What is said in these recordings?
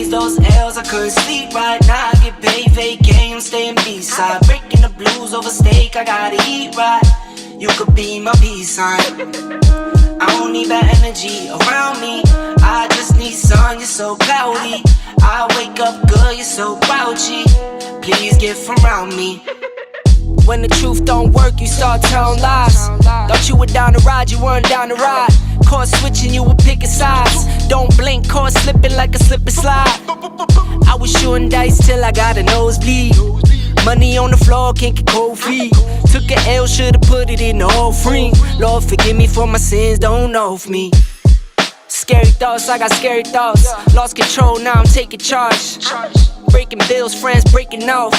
chase those L's, I couldn't sleep right now. I get paid, vacay, I'm staying B-side. Breaking the blues over steak, I gotta eat right. You could be my peace sign. I don't need that energy around me. I just need sun, you're so cloudy. I wake up good, you're so grouchy. Please get from around me. When the truth don't work, you start telling lies. Thought you were down to ride, you weren't down to ride. Caught switching, you were picking sides. Don't blink, caught slipping like a slip and slide. I was shooting dice till I got a nosebleed. Money on the floor, can't get cold feet. Took a L, should've put it in the offering. Lord, forgive me for my sins, don't know of me. Scary thoughts, I got scary thoughts. Lost control, now I'm taking charge. Breaking bills, friends breaking off.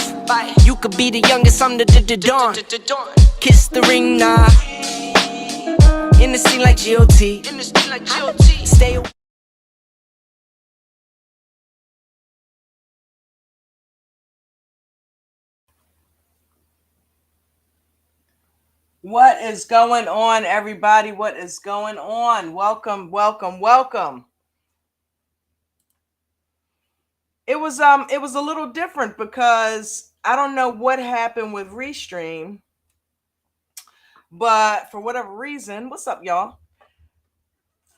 You could be the youngest, I'm the dawn. Kiss the ring, nah. In the scene like GOT. Stay away. What is going on, everybody? What is going on? Welcome, welcome, welcome. It was a little different because I don't know what happened with Restream, but for whatever reason, what's up, y'all?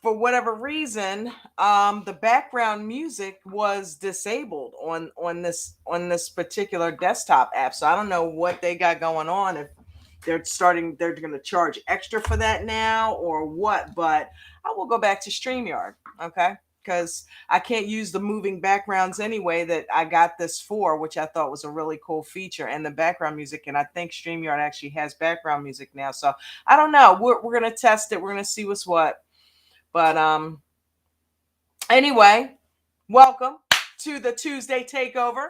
For whatever reason, the background music was disabled on this particular desktop app. So I don't know what they got going on. If they're going to charge extra for that now or what, but I will go back to StreamYard, okay? Because I can't use the moving backgrounds anyway that I got this for, which I thought was a really cool feature, and the background music. And I think StreamYard actually has background music now. So I don't know. We're going to test it. We're going to see what's what. But anyway, welcome to the Tuesday Takeover.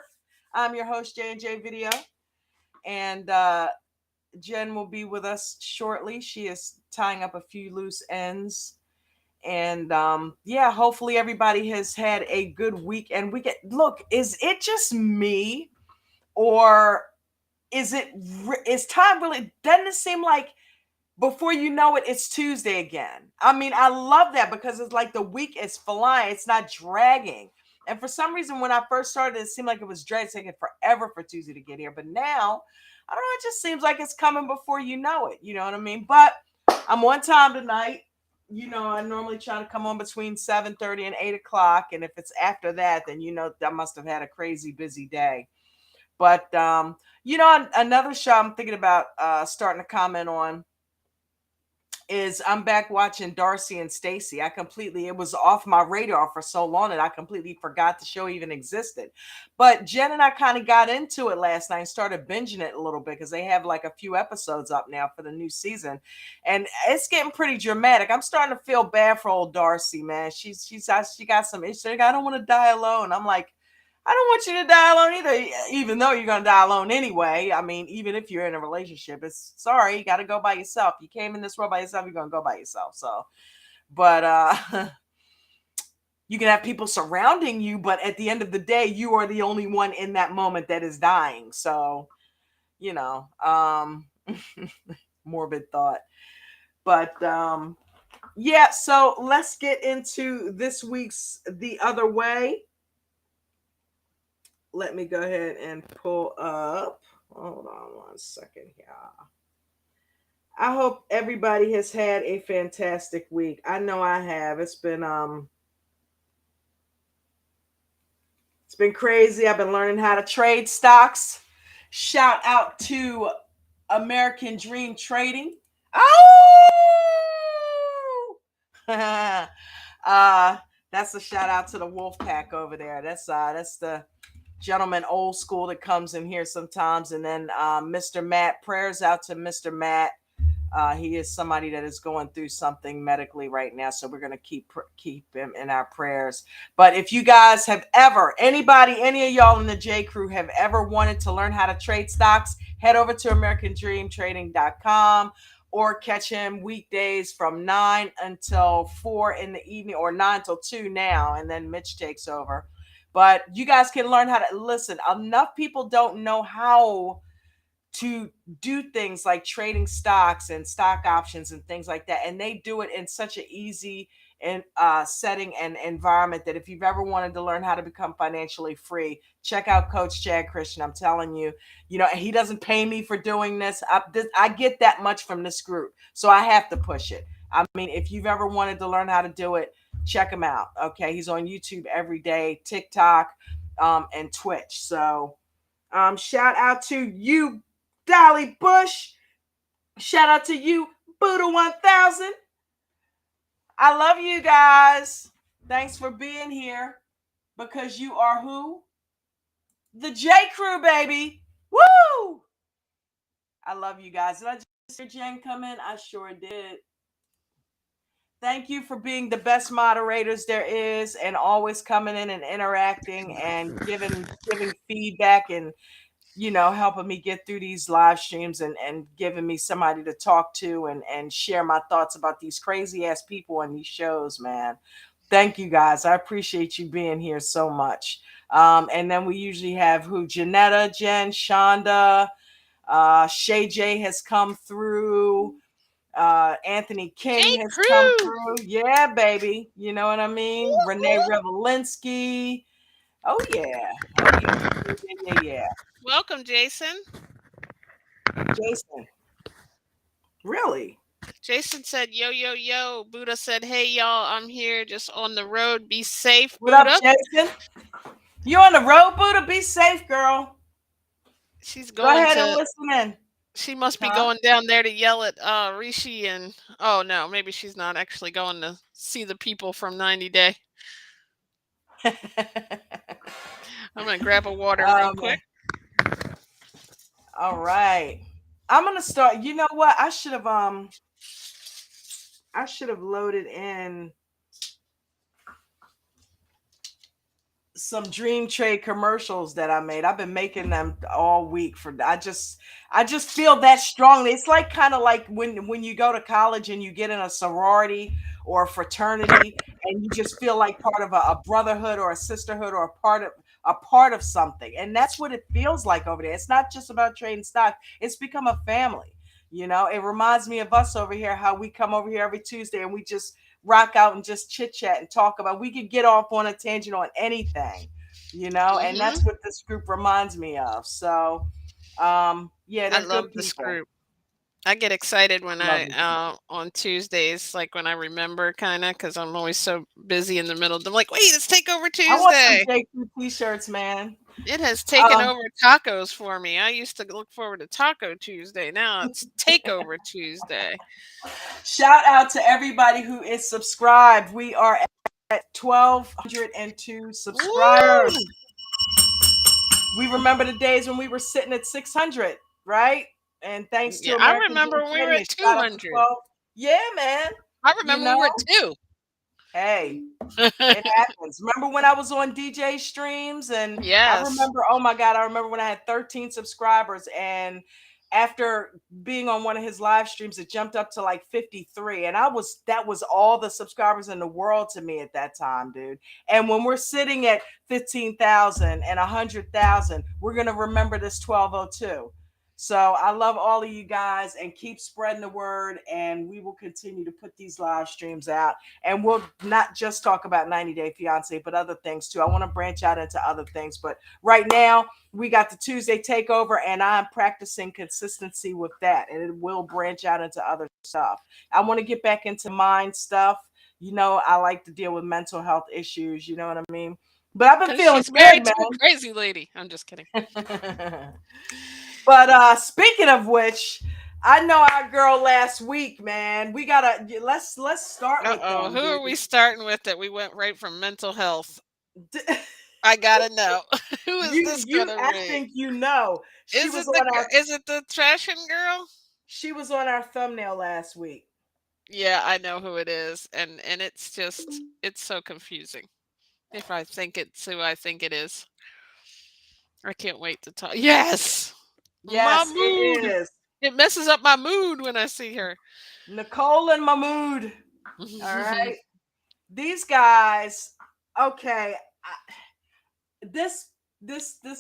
I'm your host, J&J Video, and Jen will be with us shortly. She is tying up a few loose ends. And yeah, hopefully everybody has had a good weekend. Look, is it just me, or is time really, doesn't it seem like before you know it, it's Tuesday again? I mean, I love that because it's like the week is flying. It's not dragging. And for some reason, when I first started, it seemed like it was dragging, taking forever for Tuesday to get here. But now, I don't know, it just seems like it's coming before you know it. You know what I mean? But I'm on time tonight. You know, I normally try to come on between 7:30 and 8 o'clock. And if it's after that, then, I must have had a crazy busy day. But, another show I'm thinking about starting to comment on is I'm back watching Darcy and Stacy. It was off my radar for so long that I completely forgot the show even existed. But Jen and I kind of got into it last night and started binging it a little bit because they have like a few episodes up now for the new season. And it's getting pretty dramatic. I'm starting to feel bad for old Darcy, man. She got some issues. I don't want to die alone. I'm like, I don't want you to die alone either, even though you're going to die alone anyway. I mean, even if you're in a relationship, it's sorry, you got to go by yourself. You came in this world by yourself, you're going to go by yourself. So, but you can have people surrounding you, but at the end of the day, you are the only one in that moment that is dying. So, morbid thought. But yeah, so let's get into this week's The Other Way. Let me go ahead and pull up. Hold on one second here. I hope everybody has had a fantastic week. I know I have. It's been crazy. I've been learning how to trade stocks. Shout out to American Dream Trading. Oh! That's a shout out to the Wolf Pack over there. That's the gentleman old school that comes in here sometimes. And then Mr. Matt, prayers out to Mr. Matt. He is somebody that is going through something medically right now, so we're going to keep him in our prayers. But if you guys have ever, any of y'all in the J Crew have ever wanted to learn how to trade stocks, head over to AmericanDreamTrading.com or catch him weekdays from 9 until 4 in the evening, or 9 till 2 now, and then Mitch takes over. But you guys can learn how to listen. Enough people don't know how to do things like trading stocks and stock options and things like that. And they do it in such an easy setting and environment that if you've ever wanted to learn how to become financially free, check out Coach Chad Christian. I'm telling you, he doesn't pay me for doing this. I get that much from this group, so I have to push it. I mean, if you've ever wanted to learn how to do it, check him out. Okay, he's on YouTube every day, TikTok, and Twitch. So, shout out to you, Dolly Bush. Shout out to you, Buddha 1000. I love you guys. Thanks for being here because you are who? The J Crew, baby. Woo! I love you guys. Did I just hear Jen come in? I sure did. Thank you for being the best moderators there is and always coming in and interacting and giving feedback and helping me get through these live streams and giving me somebody to talk to and share my thoughts about these crazy ass people on these shows, man. Thank you guys. I appreciate you being here so much. And then we usually have who? Janetta, Jen, Shonda, Shay J has come through. Anthony J. King has come Crew. through. Yeah, baby. You know what I mean? Renee Revelinsky. Oh yeah. Oh yeah. Welcome, Jason. Jason. Really? Jason said, yo, yo, yo. Buddha said, hey, y'all, I'm here just on the road. Be safe, What up, Buddha. Jason? You on the road, Buddha? Be safe, girl. She's Go going ahead and to, listen in. she must be Huh? going down there to yell at Rishi and, oh, no, maybe she's not actually going to see the people from 90 Day. I'm going to grab a water real quick. All right. I'm gonna start. You know what? I should have loaded in some Dream Trade commercials that I made. I've been making them all week I just feel that strongly. It's like kind of like when you go to college and you get in a sorority or a fraternity and you just feel like part of a brotherhood or a sisterhood or a part of something. And that's what it feels like over there. It's not just about trading stock. It's become a family. It reminds me of us over here, how we come over here every Tuesday and we just rock out and just chit chat and talk about. We could get off on a tangent on anything, and that's what this group reminds me of. So, yeah, they're I good love people. this group. I get excited when on Tuesdays, like when I remember kind of, because I'm always so busy in the middle. I'm like, wait, it's Takeover I want some Tuesday. JQ t-shirts, man. It has taken over tacos for me. I used to look forward to Taco Tuesday. Now it's Takeover Tuesday. Shout out to everybody who is subscribed. We are at 1,202 subscribers. Woo! We remember the days when we were sitting at 600, right? And thanks to I American remember when we were at shout out to 200. 12. Yeah, man. I remember we were at 2. Hey, it happens. Remember when I was on DJ streams and yes. I remember, oh my God, I remember when I had 13 subscribers and after being on one of his live streams, it jumped up to like 53. And that was all the subscribers in the world to me at that time, dude. And when we're sitting at 15,000 and 100,000, we're going to remember this 1202. So I love all of you guys and keep spreading the word. And we will continue to put these live streams out. And we'll not just talk about 90 Day Fiance, but other things too. I want to branch out into other things. But right now, we got the Tuesday takeover, and I'm practicing consistency with that. And it will branch out into other stuff. I want to get back into mind stuff. I like to deal with mental health issues. You know what I mean? But I've been feeling she's good, married man. to a crazy lady. I'm just kidding. But speaking of which, I know our girl last week, man. We gotta let's start with them. Who are we starting with that we went right from mental health? I gotta know. Who is this gonna be? I think you know. Is it the trashing girl? She was on our thumbnail last week. Yeah, I know who it is, and it's so confusing. If I think it's who I think it is, I can't wait to talk. Yes, yes, my mood. It is. It messes up my mood when I see her. Nicole and Mahmood. All right, these guys. Okay, this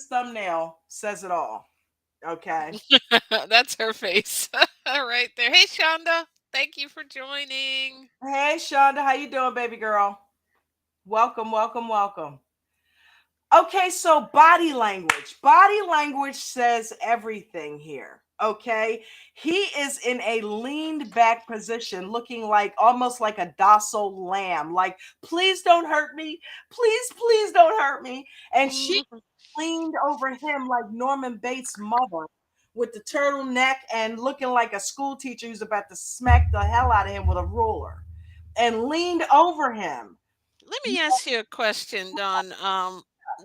thumbnail says it all. Okay, that's her face right there. Hey, Shonda. Thank you for joining. Hey, Shonda, how you doing, baby girl? Welcome, welcome, welcome. Okay, so body language. Body language says everything here. Okay, he is in a leaned back position, looking like almost like a docile lamb. Like, please don't hurt me. Please don't hurt me. And she Mhm. leaned over him like Norman Bates' mother with the turtleneck and looking like a school teacher who's about to smack the hell out of him with a ruler and leaned over him. Let me ask you a question, Don.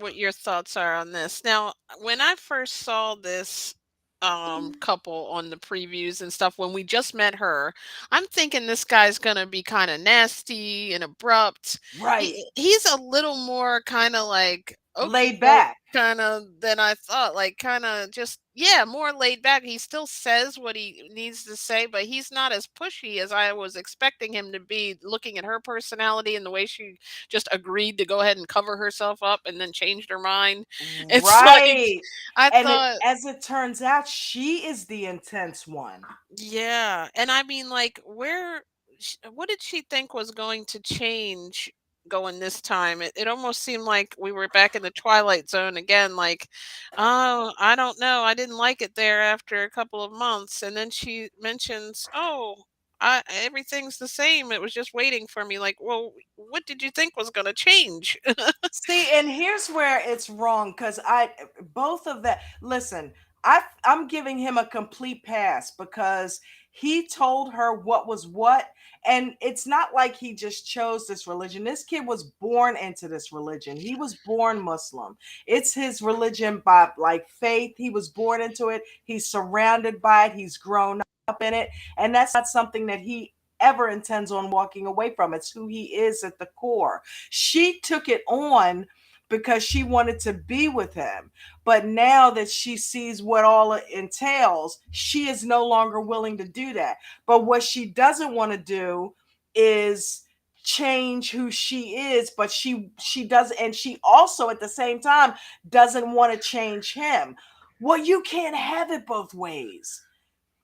What your thoughts are on this? Now, when I first saw this couple on the previews and stuff, when we just met her, I'm thinking this guy's gonna be kind of nasty and abrupt. Right. He's a little more kind of like okey Laid doke back. kind of than I thought. Like kind of just yeah, more laid back. He still says what he needs to say, but he's not as pushy as I was expecting him to be. Looking at her personality and the way she just agreed to go ahead and cover herself up and then changed her mind. It's like Right. I And thought, as it turns out, she is the intense one. yeah, and I mean, like, what did she think was going to change going this time? It almost seemed like we were back in the Twilight Zone again. Like, oh, I don't know, I didn't like it there after a couple of months, and then she mentions, oh. Everything's the same. It was just waiting for me. Like, well, what did you think was going to change? See, and here's where it's wrong because I both of that. Listen, I'm giving him a complete pass because he told her what was what, and it's not like he just chose this religion. This kid was born into this religion. He was born Muslim. It's his religion by like faith. He was born into it. He's surrounded by it. He's grown up in it, and that's not something that he ever intends on walking away from. It's who he is at the core. She took it on because she wanted to be with him. But now that she sees what all it entails, she is no longer willing to do that. But what she doesn't want to do is change who she is, but she does, and she also at the same time doesn't want to change him. Well, you can't have it both ways.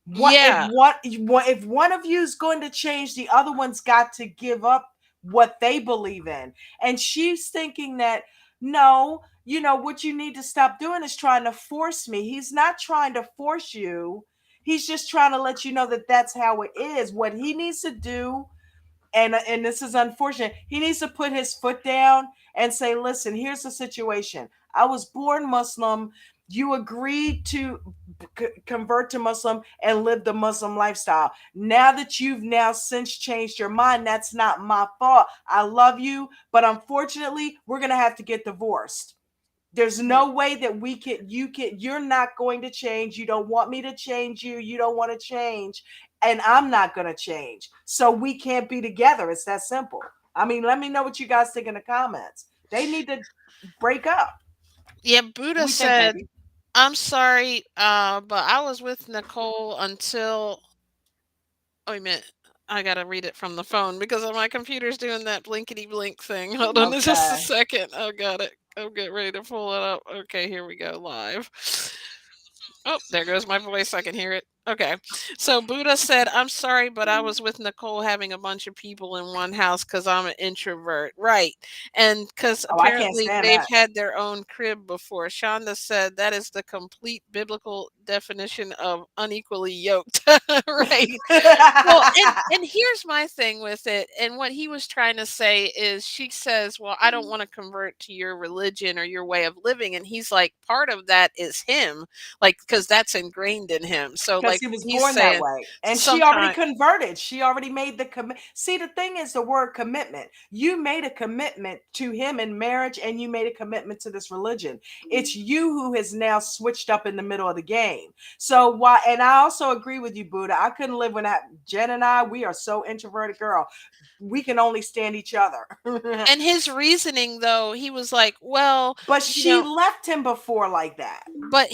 Yeah. If one of you is going to change, the other one's got to give up what they believe in. And she's thinking that no, what you need to stop doing is trying to force me. He's not trying to force you. He's just trying to let you know that that's how it is. What he needs to do, and this is unfortunate, he needs to put his foot down and say, listen, here's the situation. I was born Muslim. You agreed to convert to Muslim and live the Muslim lifestyle. Now that you've now since changed your mind, that's not my fault. I love you, but unfortunately we're going to have to get divorced. There's no way that you're not going to change. You don't want me to change you. You don't want to change. And I'm not going to change. So we can't be together. It's that simple. I mean, let me know what you guys think in the comments. They need to break up. Yeah, Buddha We think, said, baby. I'm sorry, but I was with Nicole until oh, wait a minute. I gotta read it from the phone because my computer's doing that blinkety blink thing. Hold on just a Okay. second. Oh, got it. I'm getting ready to pull it up. Okay, here we go live. Oh, there goes my voice. I can hear it. Okay. So Buddha said, I'm sorry, but I was with Nicole having a bunch of people in one house because I'm an introvert. Right. And because Oh, I can't apparently stand they've that. had their own crib before. Shonda said that is the complete biblical definition of unequally yoked. Right. Well, and here's my thing with it, and what he was trying to say is she says, "Well, I don't wanna convert to your religion or your way of living," and he's like, "Part of that is him, like because that's ingrained in him." So, Because like, he was he's born that saying way. And she already sometime converted. She already made the commit. See, the thing is the word commitment. You made a commitment to him in marriage and you made a commitment to this religion. It's you who has now switched up in the middle of the game. So why, and I also agree with you, Buddha. I couldn't live without Jen and I. We are so introverted, girl. We can only stand each other. and his reasoning though, he was like, "Well, But you she know." left him before like that. But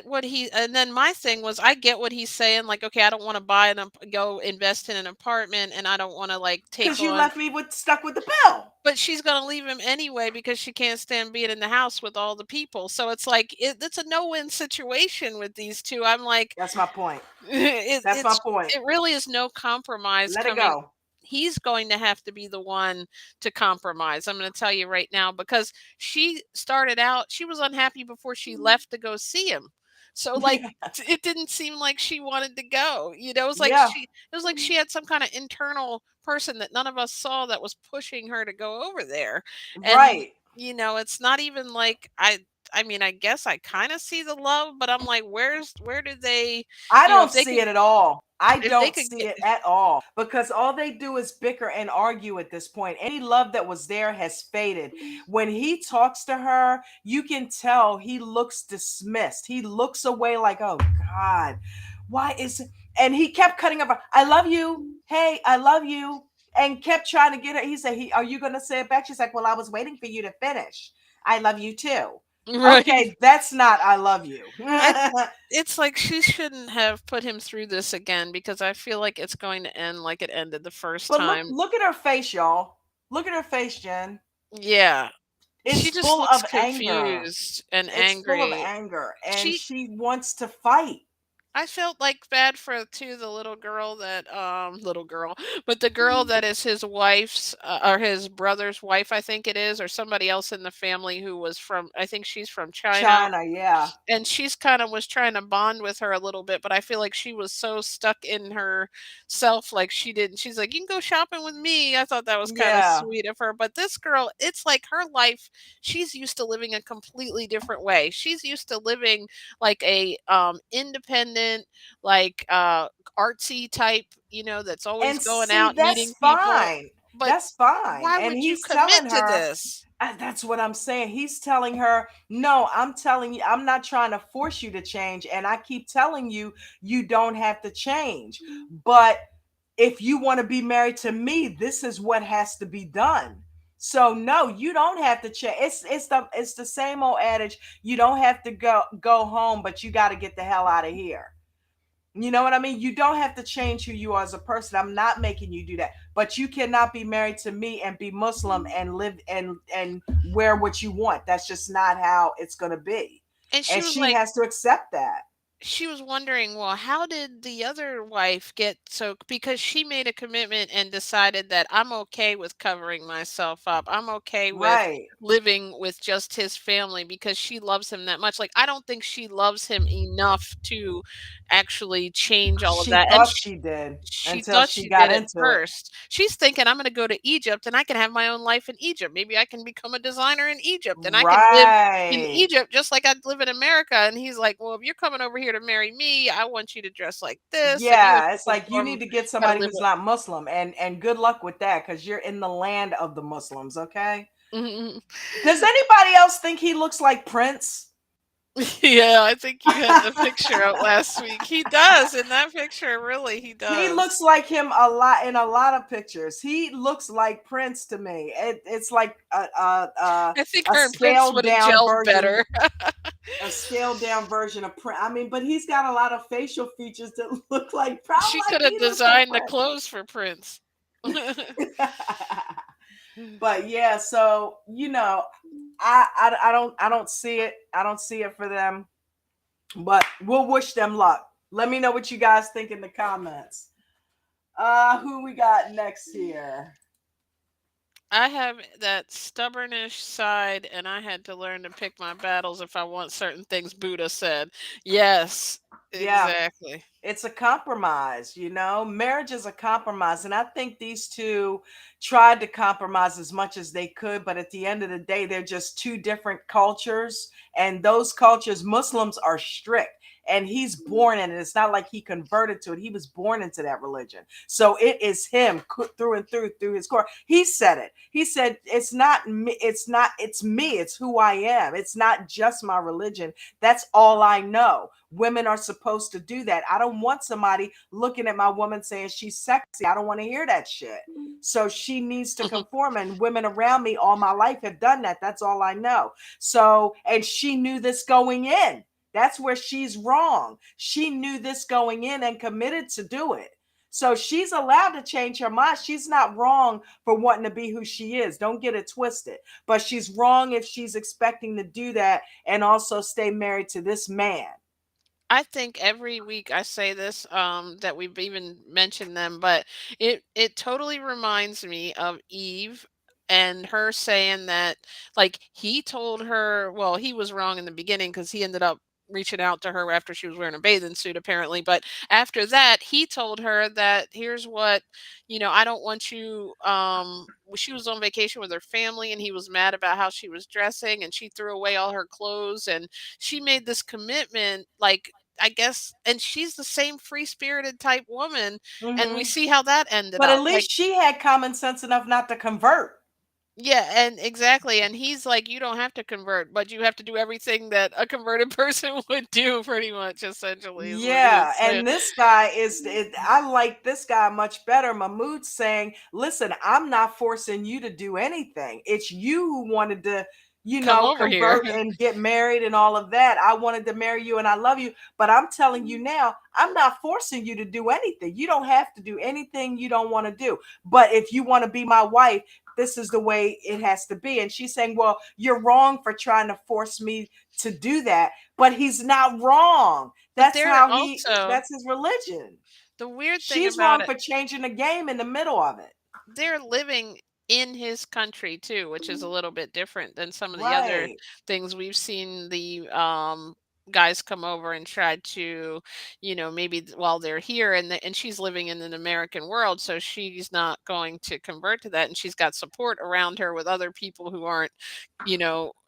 what he and then my thing was, I get what what he's saying. Like, okay, I don't want to go invest in an apartment, and I don't want to like take Because you on. left me with stuck with the bill. But she's gonna leave him anyway because she can't stand being in the house with all the people. So it's like it's a no-win situation with these two. I'm like, That's my point. it, That's my it's point. it really is no compromise Let it coming. go. He's going to have to be the one to compromise. I'm going to tell you right now because she started out, she was unhappy before she left to go see him. So like Yeah. it didn't seem like she wanted to go. It was like Yeah. she had some kind of internal person that none of us saw that was pushing her to go over there. And Right. it's not even like I mean, I guess I kind of see the love, but I'm like, where do they, I if don't they see could it at all. I if they don't could see get. it at all because all they do is bicker and argue at this point. Any love that was there has faded. When he talks to her, you can tell he looks dismissed. He looks away like, oh God, why is it? And he kept cutting up. I love you. Hey, I love you. And kept trying to get her. He said, are you going to say it back? She's like, well, I was waiting for you to finish. I love you too. Right. Okay, that's not I love you. I It's like she shouldn't have put him through this again because I feel like it's going to end like it ended the first But look, time. look at her face, y'all. Look at her face, Jen. Yeah. She It's just full looks of anger. confused and It's full of angry. anger, and She she wants to fight. I felt like bad for too the little girl that little girl, but the girl that is his wife's or his brother's wife, I think it is, or somebody else in the family who was from, I think she's from China. China, yeah, And she's kind of was trying to bond with her a little bit, but I feel like she was so stuck in herself, like she didn't. She's like, "You can go shopping with me." I thought that was kind of yeah, sweet of her. But this girl, it's like her life. She's used to living a completely different way. She's used to living like a independent, like artsy type, that's always and going see, out that's meeting people. fine. But That's fine. why And would you he's commit telling to her, this? that's what I'm saying. He's telling her, no, I'm telling you, I'm not trying to force you to change. And I keep telling you, you don't have to change. But if you want to be married to me, this is what has to be done. So no, you don't have to change. It's the same old adage. You don't have to go home, but you got to get the hell out of here. You know what I mean? You don't have to change who you are as a person. I'm not making you do that. But you cannot be married to me and be Muslim and live and wear what you want. That's just not how it's going to be. And she And was she like, has to accept that. she was wondering, well, how did the other wife get so, because she made a commitment and decided that I'm okay with covering myself up. I'm okay with Right. living with just his family because she loves him that much. Like, I don't think she loves him enough to actually change all of She that. And thought she did she until thought she she got did at into it. first. She's thinking, I'm going to go to Egypt and I can have my own life in Egypt. Maybe I can become a designer in Egypt and I can live in Right. Egypt just like I'd live in America. And he's like, well, if you're coming over here to marry me, I want you to dress like this and you have Yeah, to it's like you conform need to get how to somebody live. who's not Muslim and good luck with that cuz you're in the land of the Muslims, okay? Mhm. Does anybody else think he looks like Prince? Yeah, I think you had the picture out last week. He does in that picture, really, he He does. looks like him a lot in a lot of pictures. He looks like Prince to me. It's like I think a her and Prince scaled would have down gelled version, better. a scaled down version of Prince. I mean, but he's got a lot of facial features that look like. I'm She like could have he looks like designed the clothes for Prince. But yeah, so I don't see it. I don't see it for them. But we'll wish them luck. Let me know what you guys think in the comments. Who we got next here? I have that stubbornish side, and I had to learn to pick my battles if I want certain things, Buddha said. Yes, Yeah, exactly. it's a compromise, marriage is a compromise, and I think these two tried to compromise as much as they could, but at the end of the day they're just two different cultures, and those cultures, Muslims are strict, and he's born in it. It's not like he converted to it. He was born into that religion, so it is him through and through his core. He said it. He said, it's not me, it's me, it's who I am. It's not just my religion. That's all I know. Women are supposed to do that. I don't want somebody looking at my woman saying she's sexy. I don't want to hear that shit. So she needs to conform. And women around me all my life have done that. That's all I know. So, and she knew this going in. That's where she's wrong. She knew this going in and committed to do it. So she's allowed to change her mind. She's not wrong for wanting to be who she is. Don't get it twisted. But she's wrong if she's expecting to do that and also stay married to this man. I think every week I say this, that we've even mentioned them, but it totally reminds me of Eve and her saying that, like, he told her, well, he was wrong in the beginning because he ended up reaching out to her after she was wearing a bathing suit, apparently. But after that, he told her that, here's what, I don't want you. She was on vacation with her family, and he was mad about how she was dressing, and she threw away all her clothes, and she made this commitment, like, I guess, and she's the same free-spirited type woman, and we Hmm. see how that ended But at up, like, least she had common sense enough not to convert. yeah, and exactly, and he's like, "You don't have to convert, but you have to do everything that a converted person would do," pretty much, essentially, is what he Yeah, was saying. and this guy I like this guy much better. Mahmoud's saying, listen, I'm not forcing you to do anything. It's you who wanted to, Come over here. convert and get married and all of that. I wanted to marry you and I love you, but I'm telling you now, I'm not forcing you to do anything. You don't have to do anything you don't want to do. But if you want to be my wife, this is the way it has to be. And she's saying, well, you're wrong for trying to force me to do that, but he's not wrong. But That's they're how also, that's his religion. the weird thing She's about wrong it, for changing the game in the middle of it. they're living in his country too, which is a little bit different than some of the other Right. things we've seen. The guys come over and try to, maybe while they're here, and she's living in an American world, so she's not going to convert to that, and she's got support around her with other people who aren't,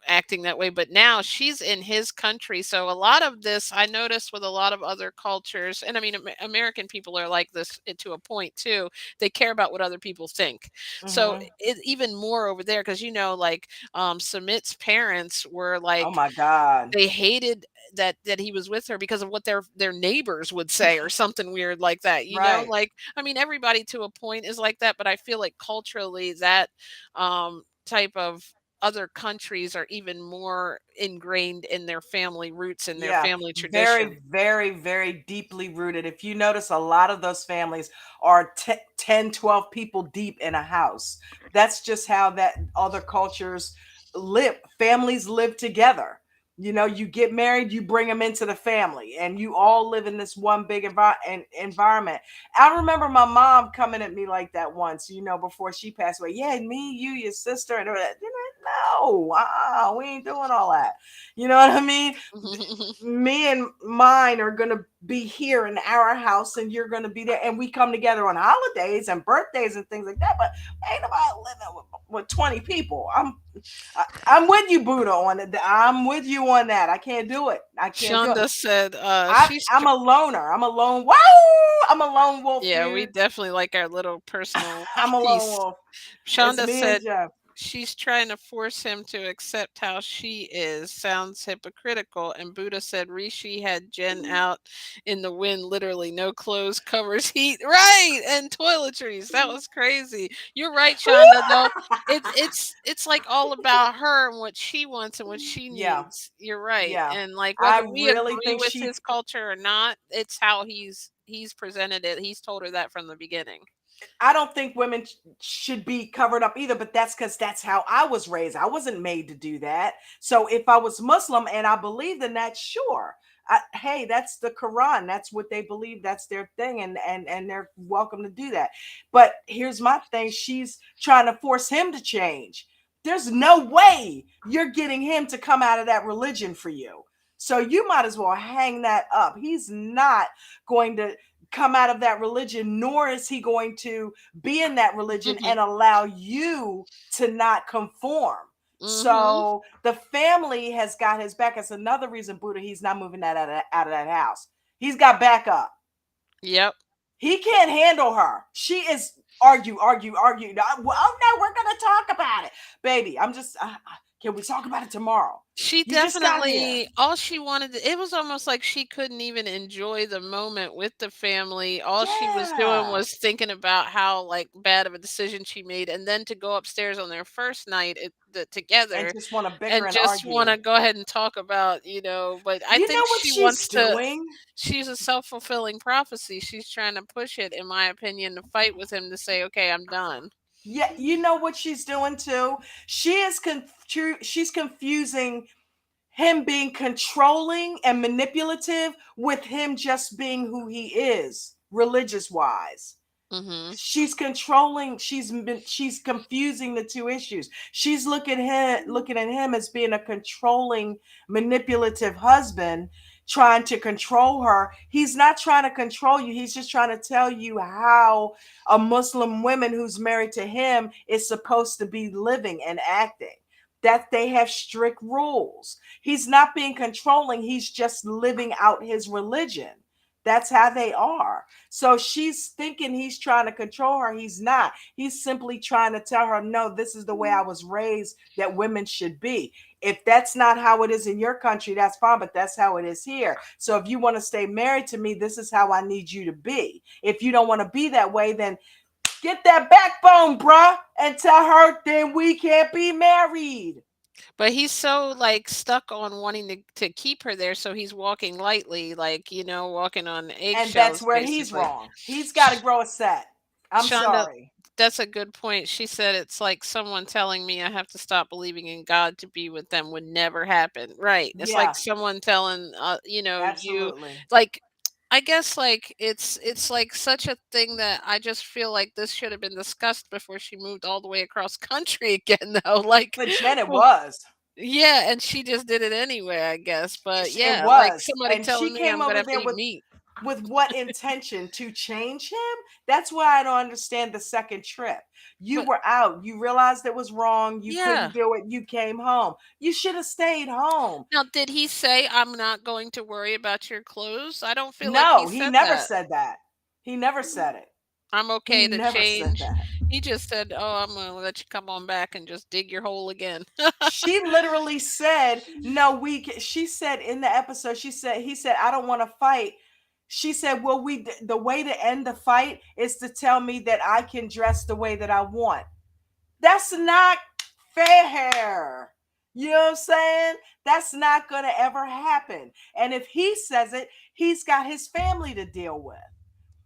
acting that way. But now she's in his country, so a lot of this I noticed with a lot of other cultures, and I mean, American people are like this, to a point too. They care about what other people think. So Hmm. it even more over there, because, like, Sumit's parents were Oh like, my God. they hated that he was with her because of what their neighbors would say, or something weird like that. Right. Like, I mean, everybody to a point is like that, but I feel like culturally that type of other countries are even more ingrained in their family roots and their Yeah, family tradition. very, very, very deeply rooted. If you notice, a lot of those families are 10, 12 people deep in a house. That's just how that other cultures live. Families live together. You get married, you bring them into the family, and you all live in this one big environment. I remember my mom coming at me like that once, before she passed away. Yeah, me, you, your sister, and all that. No, we ain't doing all that. You know what I mean? Me and mine are going to be here in our house and you're going to be there, and we come together on holidays and birthdays and things like that, but ain't nobody living with 20 people. I'm with you, Buddha, on it. I'm with you on that. I can't do it. I can't do it. Shonda said, I, I'm a loner. I'm a lone. Wow. I'm a lone wolf, yeah, we dude. definitely like our little personal I'm a lone peace. wolf. It's Shonda me and said, Jeff. she's trying to force him to accept how she is. Sounds hypocritical. And Buddha said Rishi had Jen out in the wind, literally no clothes, covers heat. Right. And toiletries. That was crazy. You're right, Shonda, though. It's like all about her and what she wants and what she Yeah. needs. You're right. Yeah. And like, I whether we really agree think with she his culture or not, it's how he's presented it. He's told her that from the beginning. I don't think women should be covered up either, but that's because that's how I was raised. I wasn't made to do that. So if I was Muslim and I believed in that, sure. Hey, that's the Quran. That's what they believe. That's their thing, and they're welcome to do that. But here's my thing: she's trying to force him to change. There's no way you're getting him to come out of that religion for you. So you might as well hang that up. He's not going to come out of that religion, nor is he going to be in that religion and allow you to not conform. Mm-hmm. So the family has got his back. That's another reason, Buddha, he's not moving that out of that house. He's got backup. Yep. He can't handle her. She is argue. Oh no, we're gonna talk about it, baby. I'm just Can we talk about it tomorrow? She You just got here. definitely all she wanted to, it was almost like she couldn't even enjoy the moment with the family. All she was doing Yeah. was thinking about how, like, bad of a decision she made, and then to go upstairs on their first night And together just want to bicker and and just wanna argue. go ahead and talk about, but I You know think what she she's wants to doing? she's a self-fulfilling prophecy. She's trying to push it, in my opinion, to fight with him to say, "Okay, I'm done." Yeah, you know what she's doing too? She's confusing him being controlling and manipulative with him just being who he is, religious wise. Mhm. She's confusing the two issues. She's looking at him as being a controlling, manipulative husband trying to control her. He's not trying to control you. He's just trying to tell you how a Muslim woman who's married to him is supposed to be living and acting. That they have strict rules. He's not being controlling, he's just living out his religion. That's how they are. So she's thinking he's trying to control her. He's not. He's simply trying to tell her, no, this is the way I was raised that women should be. If that's not how it is in your country, that's fine, but that's how it is here. So if you want to stay married to me, this is how I need you to be. If you don't want to be that way, then get that backbone, bruh, and tell her then we can't be married. But he's so, like, stuck on wanting to keep her there, so he's walking lightly, like, walking on And that's eggshells, where he's basically. wrong. He's got to Sh grow a set. I'm Shonda, sorry. that's a good point. She said it's like someone telling me I have to stop believing in God to be with them would never happen. Right. It's like Yeah, someone telling, you, absolutely. like, I guess, like, it's like such a thing that I just feel like this should have been discussed before she moved all the way across country again, though. Like, But Janet well, was. yeah, and she just did it anyway, I guess. But It yeah, like was. somebody And she telling me came I'm gonna over have to there eat with meat. what intention to change him? That's why I don't understand the second trip. You But were out. You realized it was wrong. You couldn't yeah. do it. You came home. You should have stayed home. Now, did he say, "I'm not going to worry about your clothes"? I don't feel like he No, he said never that. said that. He never said it. "I'm He okay to never said change." that. He just said, "Oh, I'm gonna let you come on back and just dig your hole again." She literally said, "No, she said in the episode, she said, he said, I don't want to fight. She said, well, the way to end the fight is to tell me that I can dress the way that I want. That's not fair. You know what I'm saying? That's not going to ever happen. And if he says it, he's got his family to deal with.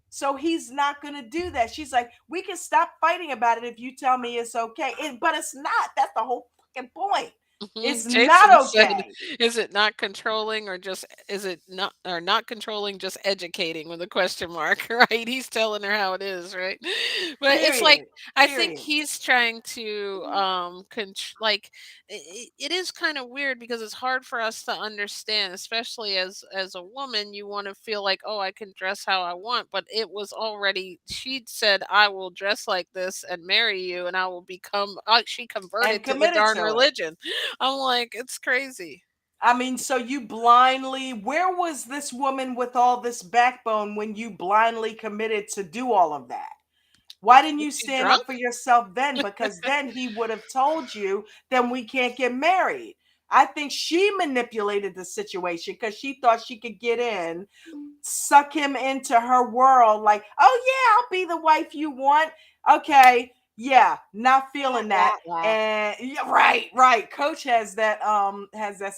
So he's not going to do that. She's like, we can stop fighting about it if you tell me it's okay. But it's not. That's the whole fucking point. It's Mhm. Jason not said, okay. "Is it not controlling or just is it not or not controlling, just educating with a question mark?" Right? He's telling her how it is, right? But it's like Period. I think Period. he's trying to like it is kind of weird because it's hard for us to understand, especially as a woman. You want to feel like, "Oh, I can dress how I want," but it was already she'd said, "I will dress like this and marry you, and I will become." She And converted to the committed darn to it. religion. I'm like, it's crazy. I mean, so you blindly, where was this woman with all this backbone when you blindly committed to do all of that? Why didn't Was you she stand drunk? up for yourself then? Because then he would have told you, then we can't get married. I think she manipulated the situation because she thought she could get in, suck him into her world, like, oh yeah, I'll be the wife you want. Okay, yeah, not feeling that. And yeah, right. Coach has that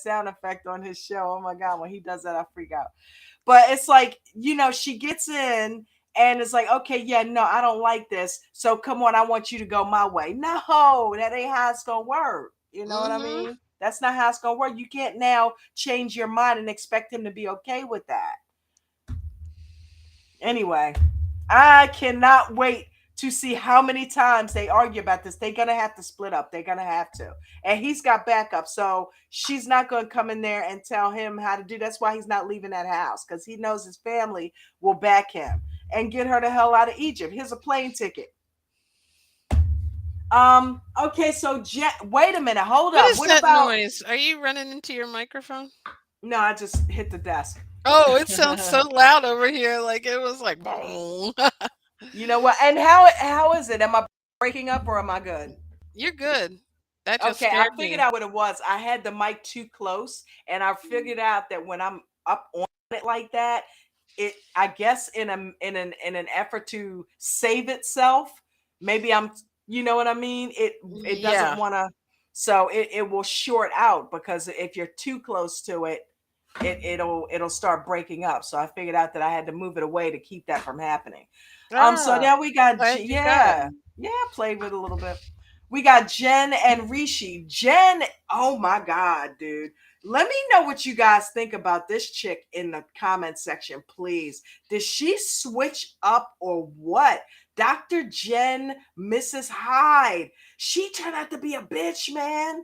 sound effect on his show. Oh my god, when he does that, I freak out. But it's like, she gets in and it's like, okay, yeah, no, I don't like this. So come on, I want you to go my way. No, that ain't how it's gonna work. You know what I Mhm. mean? That's not how it's gonna work. You can't now change your mind and expect him to be okay with that. Anyway, I cannot wait to see how many times they argue about this. They're gonna have to split up. They're gonna have to. And he's got backup. So she's not gonna come in there and tell him how to do. That's why he's not leaving that house, because he knows his family will back him and get her the hell out of Egypt. Here's a plane ticket. Okay, so wait a minute, hold What up. is What that about noise? Are you running into your microphone? no, I just hit the desk. Oh, it sounds so loud over here. Like it was like, boom. You know what? And how is it? Am I breaking up or am I good? You're good. That just Okay, I scared figured me. out what it was. I had the mic too close, and I figured out that when I'm up on it like that, it I guess in an effort to save itself, maybe you know what I mean? It doesn't Yeah. want to, so it will short out because if you're too close to it, it'll start breaking up. So I figured out that I had to move it away to keep that from happening. So Ah, now we got glad you got it. yeah, yeah, played with it a little bit. We got Jen and Rishi. Jen, oh my God, dude. Let me know what you guys think about this chick in the comment section, please. Did she switch up or what? Dr. Jen, Mrs. Hyde. She turned out to be a bitch, man.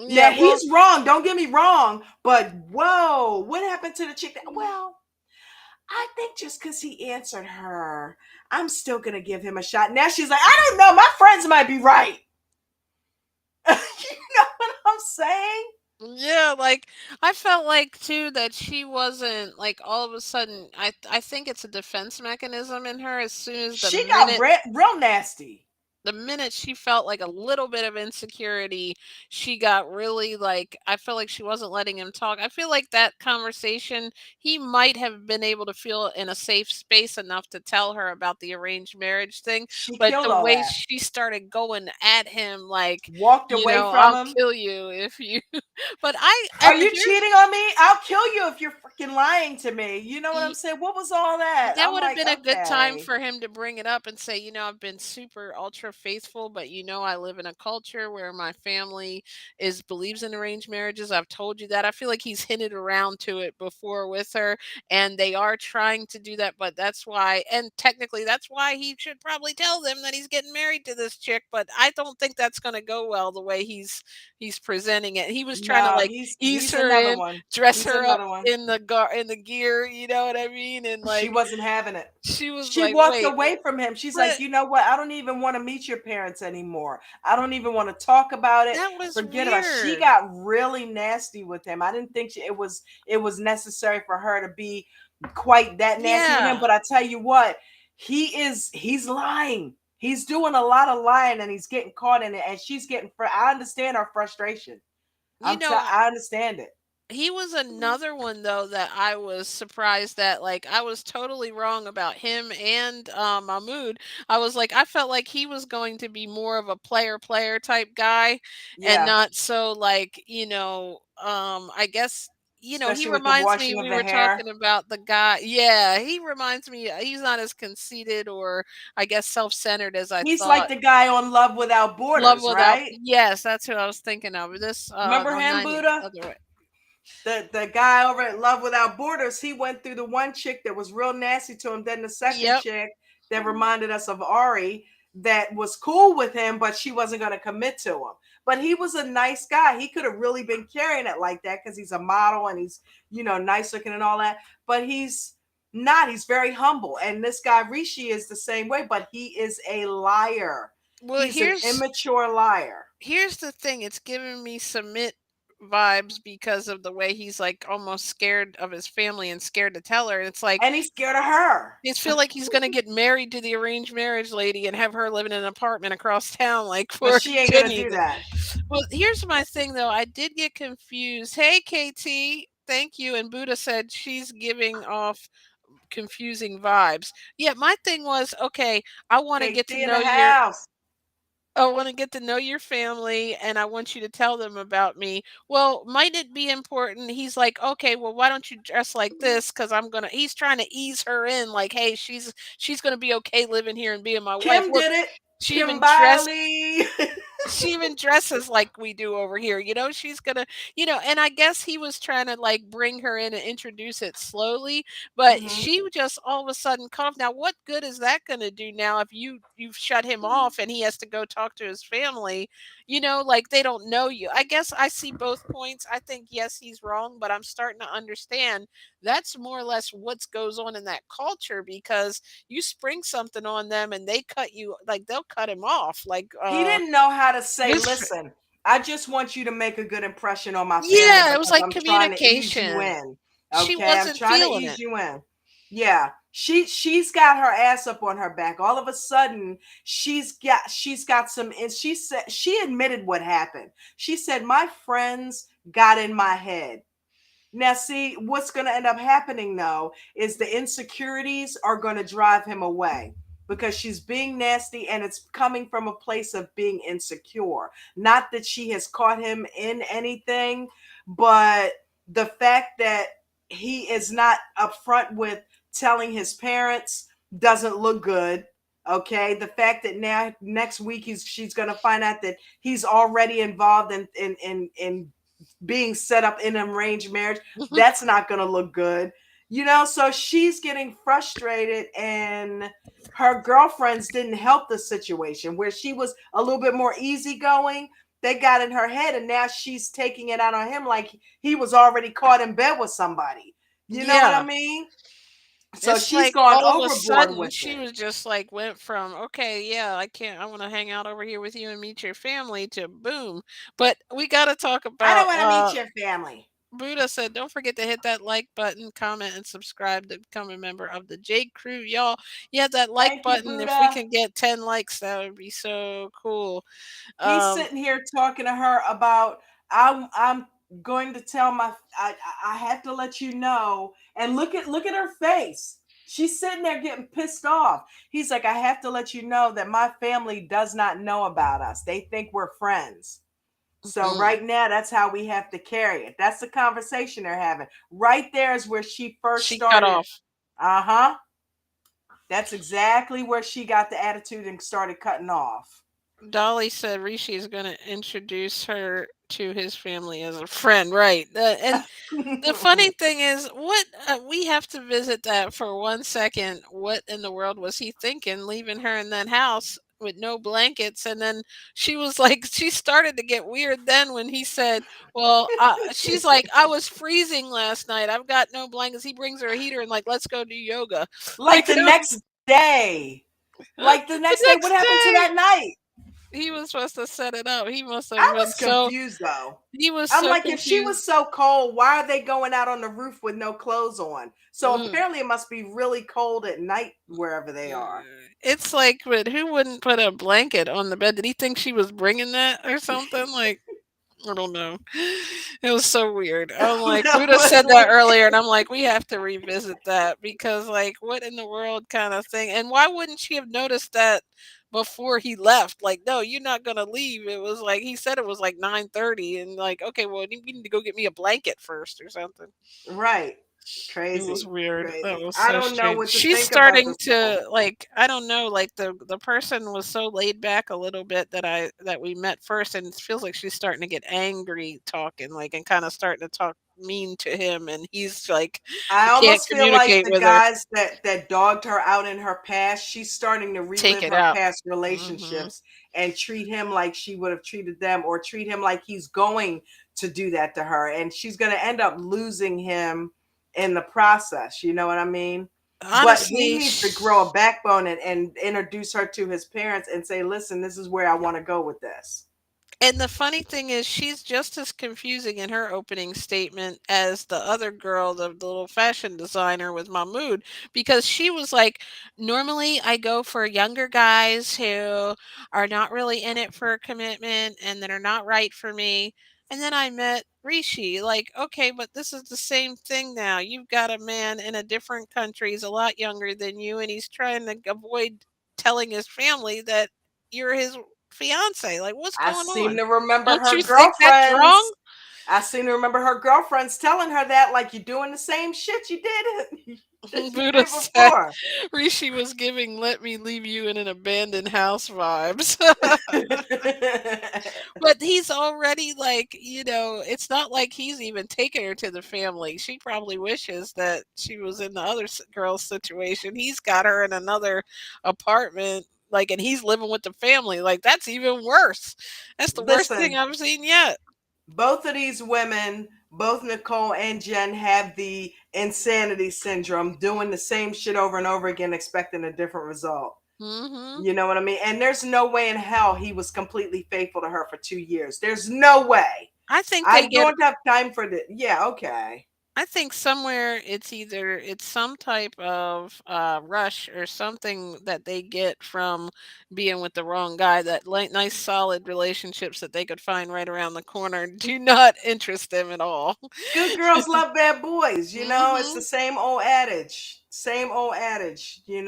Yeah, Now well, he's wrong. Don't get me wrong, but whoa, what happened to the chick? Well, I think just because he answered her, I'm still gonna give him a shot. Now she's like, I don't know, my friends might be right. You know what I'm saying? yeah, like I felt like too that she wasn't like all of a sudden I think it's a defense mechanism in her as soon as She got real nasty. the minute she felt like a little bit of insecurity, she got really like I feel like she wasn't letting him talk. I feel like that conversation, he might have been able to feel in a safe space enough to tell her about the arranged marriage thing, She but killed the all way that. she started going at him like, Walked away from I'll him. kill you if you but I Are and you here's cheating on me? I'll kill you if you're freaking lying to me. You know what I'm y- saying? What was all that? that I'm would have like, been a good time okay. for him to bring it up and say, I've been super ultra faithful, but I live in a culture where my family is believes in arranged marriages. I've told you that. I feel like he's hinted around to it before with her, and they are trying to do that, but that's why, and technically that's why he should probably tell them that he's getting married to this chick, but I don't think that's going to go well the way he's presenting it. He was trying to No, like ease he's her another in, one. dress He's her up another one. in the gear, you know what I mean? And She like wasn't having it. she was She like, walked "Wait, away from him. She's like, but you know what? I don't even want to meet your parents anymore. I don't even want to talk about it. that was Forget about it. She weird." got really nasty with him. I didn't think it was necessary for her to be quite that nasty with him. Yeah. But I tell you what, he's lying. He's doing a lot of lying and he's getting caught in it. And she's getting I understand her frustration. You know, I understand it. he was another one though that I was surprised that like I was totally wrong about him and Mahmood. I was like I felt like he was going to be more of a player type guy and Yeah. not so like, I guess he Especially with the reminds me washing of we the were hair. talking about the guy. Yeah, he reminds me he's not as conceited or I guess self-centered as I He's like thought. the guy on Love Without Love Borders, Without right? Yes, that's who I was thinking of. This Remember on him, 90 Buddha? other way. The guy over at Love Without Borders, he went through the one chick that was real nasty to him, then the second Yep. chick that reminded us of Ari that was cool with him, but she wasn't going to commit to him. But he was a nice guy. He could have really been carrying it like that because he's a model and he's, nice looking and all that. But he's not. He's very humble. And this guy, Rishi, is the same way, but he is a liar. Well, He's an immature liar. here's the thing, it's giving me submit vibes because of the way he's like almost scared of his family and scared to tell her. And it's like And he's scared of her. I feel like he's gonna get married to the arranged marriage lady and have her live in an apartment across town, like But for she ain't going to Jenny. do that. Well, here's my thing though. I did get confused. Hey, KT, thank you. And Buddha said she's giving off confusing vibes. Yeah, my thing was okay. I want to get to KT in know the your house. I want to get to know your family and I want you to tell them about me. Well, might it be important? He's like, okay, well, why don't you dress like this? Because he's trying to ease her in, like, hey, she's gonna be okay living here and being my wife. Kim Look, did it. she Kim even dressed Biley. she even dresses like we do over here, she's gonna, and I guess he was trying to like bring her in and introduce it slowly, but Mhm. she just all of a sudden cut off. Now what good is that going to do now if you've shut him off and he has to go talk to his family, like they don't know you. I guess I see both points. I think yes, he's wrong, but I'm starting to understand that's more or less what goes on in that culture because you spring something on them and they cut you, like they'll cut him off like He didn't know how to say, his listen, I just want you to make a good impression on my family Yeah, it was because like I'm trying to ease you communication. in. She Okay. I'm wasn't trying to feeling ease it. you in. Yeah. She's got her ass up on her back. All of a sudden, she's got some, and she said she admitted what happened. She said my friends got in my head. Now, see, what's going to end up happening though is the insecurities are going to drive him away because she's being nasty and it's coming from a place of being insecure. Not that she has caught him in anything, but the fact that he is not upfront with telling his parents doesn't look good. Okay, the fact that now next week she's going to find out that he's already involved in being set up in an arranged marriage, that's not going to look good. So she's getting frustrated, and her girlfriends didn't help the situation where she was a little bit more easygoing. They got in her head, and now she's taking it out on him like he was already caught in bed with somebody. You know what I Yeah. mean? So It's she's like gone all of a overboard sudden with she it. was just like went from, okay, yeah, I want to hang out over here with you and meet your family, to boom. But we got to talk I don't about want to meet your family. Buddha said, don't forget to hit that like button, comment, and subscribe to become a member of the J Crew. Y'all, yeah, that like Thank you, button. If we Buddha. can get 10 likes, that would be so cool. He's Um, sitting here talking to her about I'm going to tell I have to let you know, and look at her face. She's sitting there getting pissed off. He's like, I have to let you know that my family does not know about us. They think we're friends. So mhm. right now, that's how we have to carry it. That's the conversation they're having. Right there is where she first She cut started. off. Uh-huh. That's exactly where she got the attitude and started cutting off. Dolly said Rishi is going to introduce her to his family as a friend, right? And the funny thing is, what we have to visit that for 1 second. What in the world was he thinking, leaving her in that house with no blankets? And then she was like, she started to get weird. Then when he said, "Well," she's like, "I was freezing last night. I've got no blankets." He brings her a heater and like, "Let's go do yoga." Like Like the next day. Like the the next day, what next happened to day, that night? he was supposed to set it up. He must have I been was so. confused though. He was I'm so like, if she confused. was so cold, why are they going out on the roof with no clothes on? So Mm. apparently it must be really cold at night wherever they are. It's like, but who wouldn't put a blanket on the bed? Did he think she was bringing that or something? Like, I don't know. It was so weird. I'm like, That Buddha was said that weird. earlier, and I'm like, we have to revisit that because, like, what in the world kind of thing? And why wouldn't she have noticed that before he left? Like, no, you're not gonna leave. It was like he said it was like 9:30, and like, okay, well, we need to go get me a blanket first or something. Right. It was Crazy. weird. That Crazy. was I so don't know strange. what to She's think about starting this whole. to like, I don't know, like the person was so laid back a little bit that we met first, and it feels like she's starting to get angry talking, like, and kind of starting to talk mean to him, and he's like I he can't almost feel like communicate the with her. guys that dogged her out in her past, she's starting to Take relive it her out. past Hmm. relationships and treat him like she would have treated them, or treat him like he's going to do that to her, and she's going to end up losing him in the process. You know what I mean? But he Honestly, needs to grow a backbone and introduce her to his parents and say, listen, this is where I want to go with this. and the funny thing is, she's just as confusing in her opening statement as the other girl, the little fashion designer with Mahmood, because she was like, normally I go for younger guys who are not really in it for a commitment and that are not right for me. And then I met Rishi. Like, okay, but this is the same thing now. You've got a man in a different country, he's a lot younger than you, and he's trying to avoid telling his family that you're his fiance. Like, what's I going seem on? to remember Don't you her think that's wrong? girlfriends. I seem to remember her girlfriends telling her that, like, you're doing the same shit you did that you Buddha did said before. Rishi was giving "Let me leave you in an abandoned house" vibes. But he's already like, it's not like he's even taken her to the family. She probably wishes that she was in the other girl's situation. He's got her in another apartment, like, and he's living with the family. Like, that's even worse. That's the worst thing Listen, I've seen yet. both of these women, both Nicole and Jen, have the insanity syndrome, doing the same shit over and over again, expecting a different result. Hmm. You know what I mean? And there's no way in hell he was completely faithful to her for 2 years. There's no way. I think they I get don't have time for this. Yeah, okay. I think somewhere it's some type of rush or something that they get from being with the wrong guy. That nice solid relationships that they could find right around the corner do not interest them at all. Good girls love bad boys. It's the Hmm. same old adage. Same old adage. They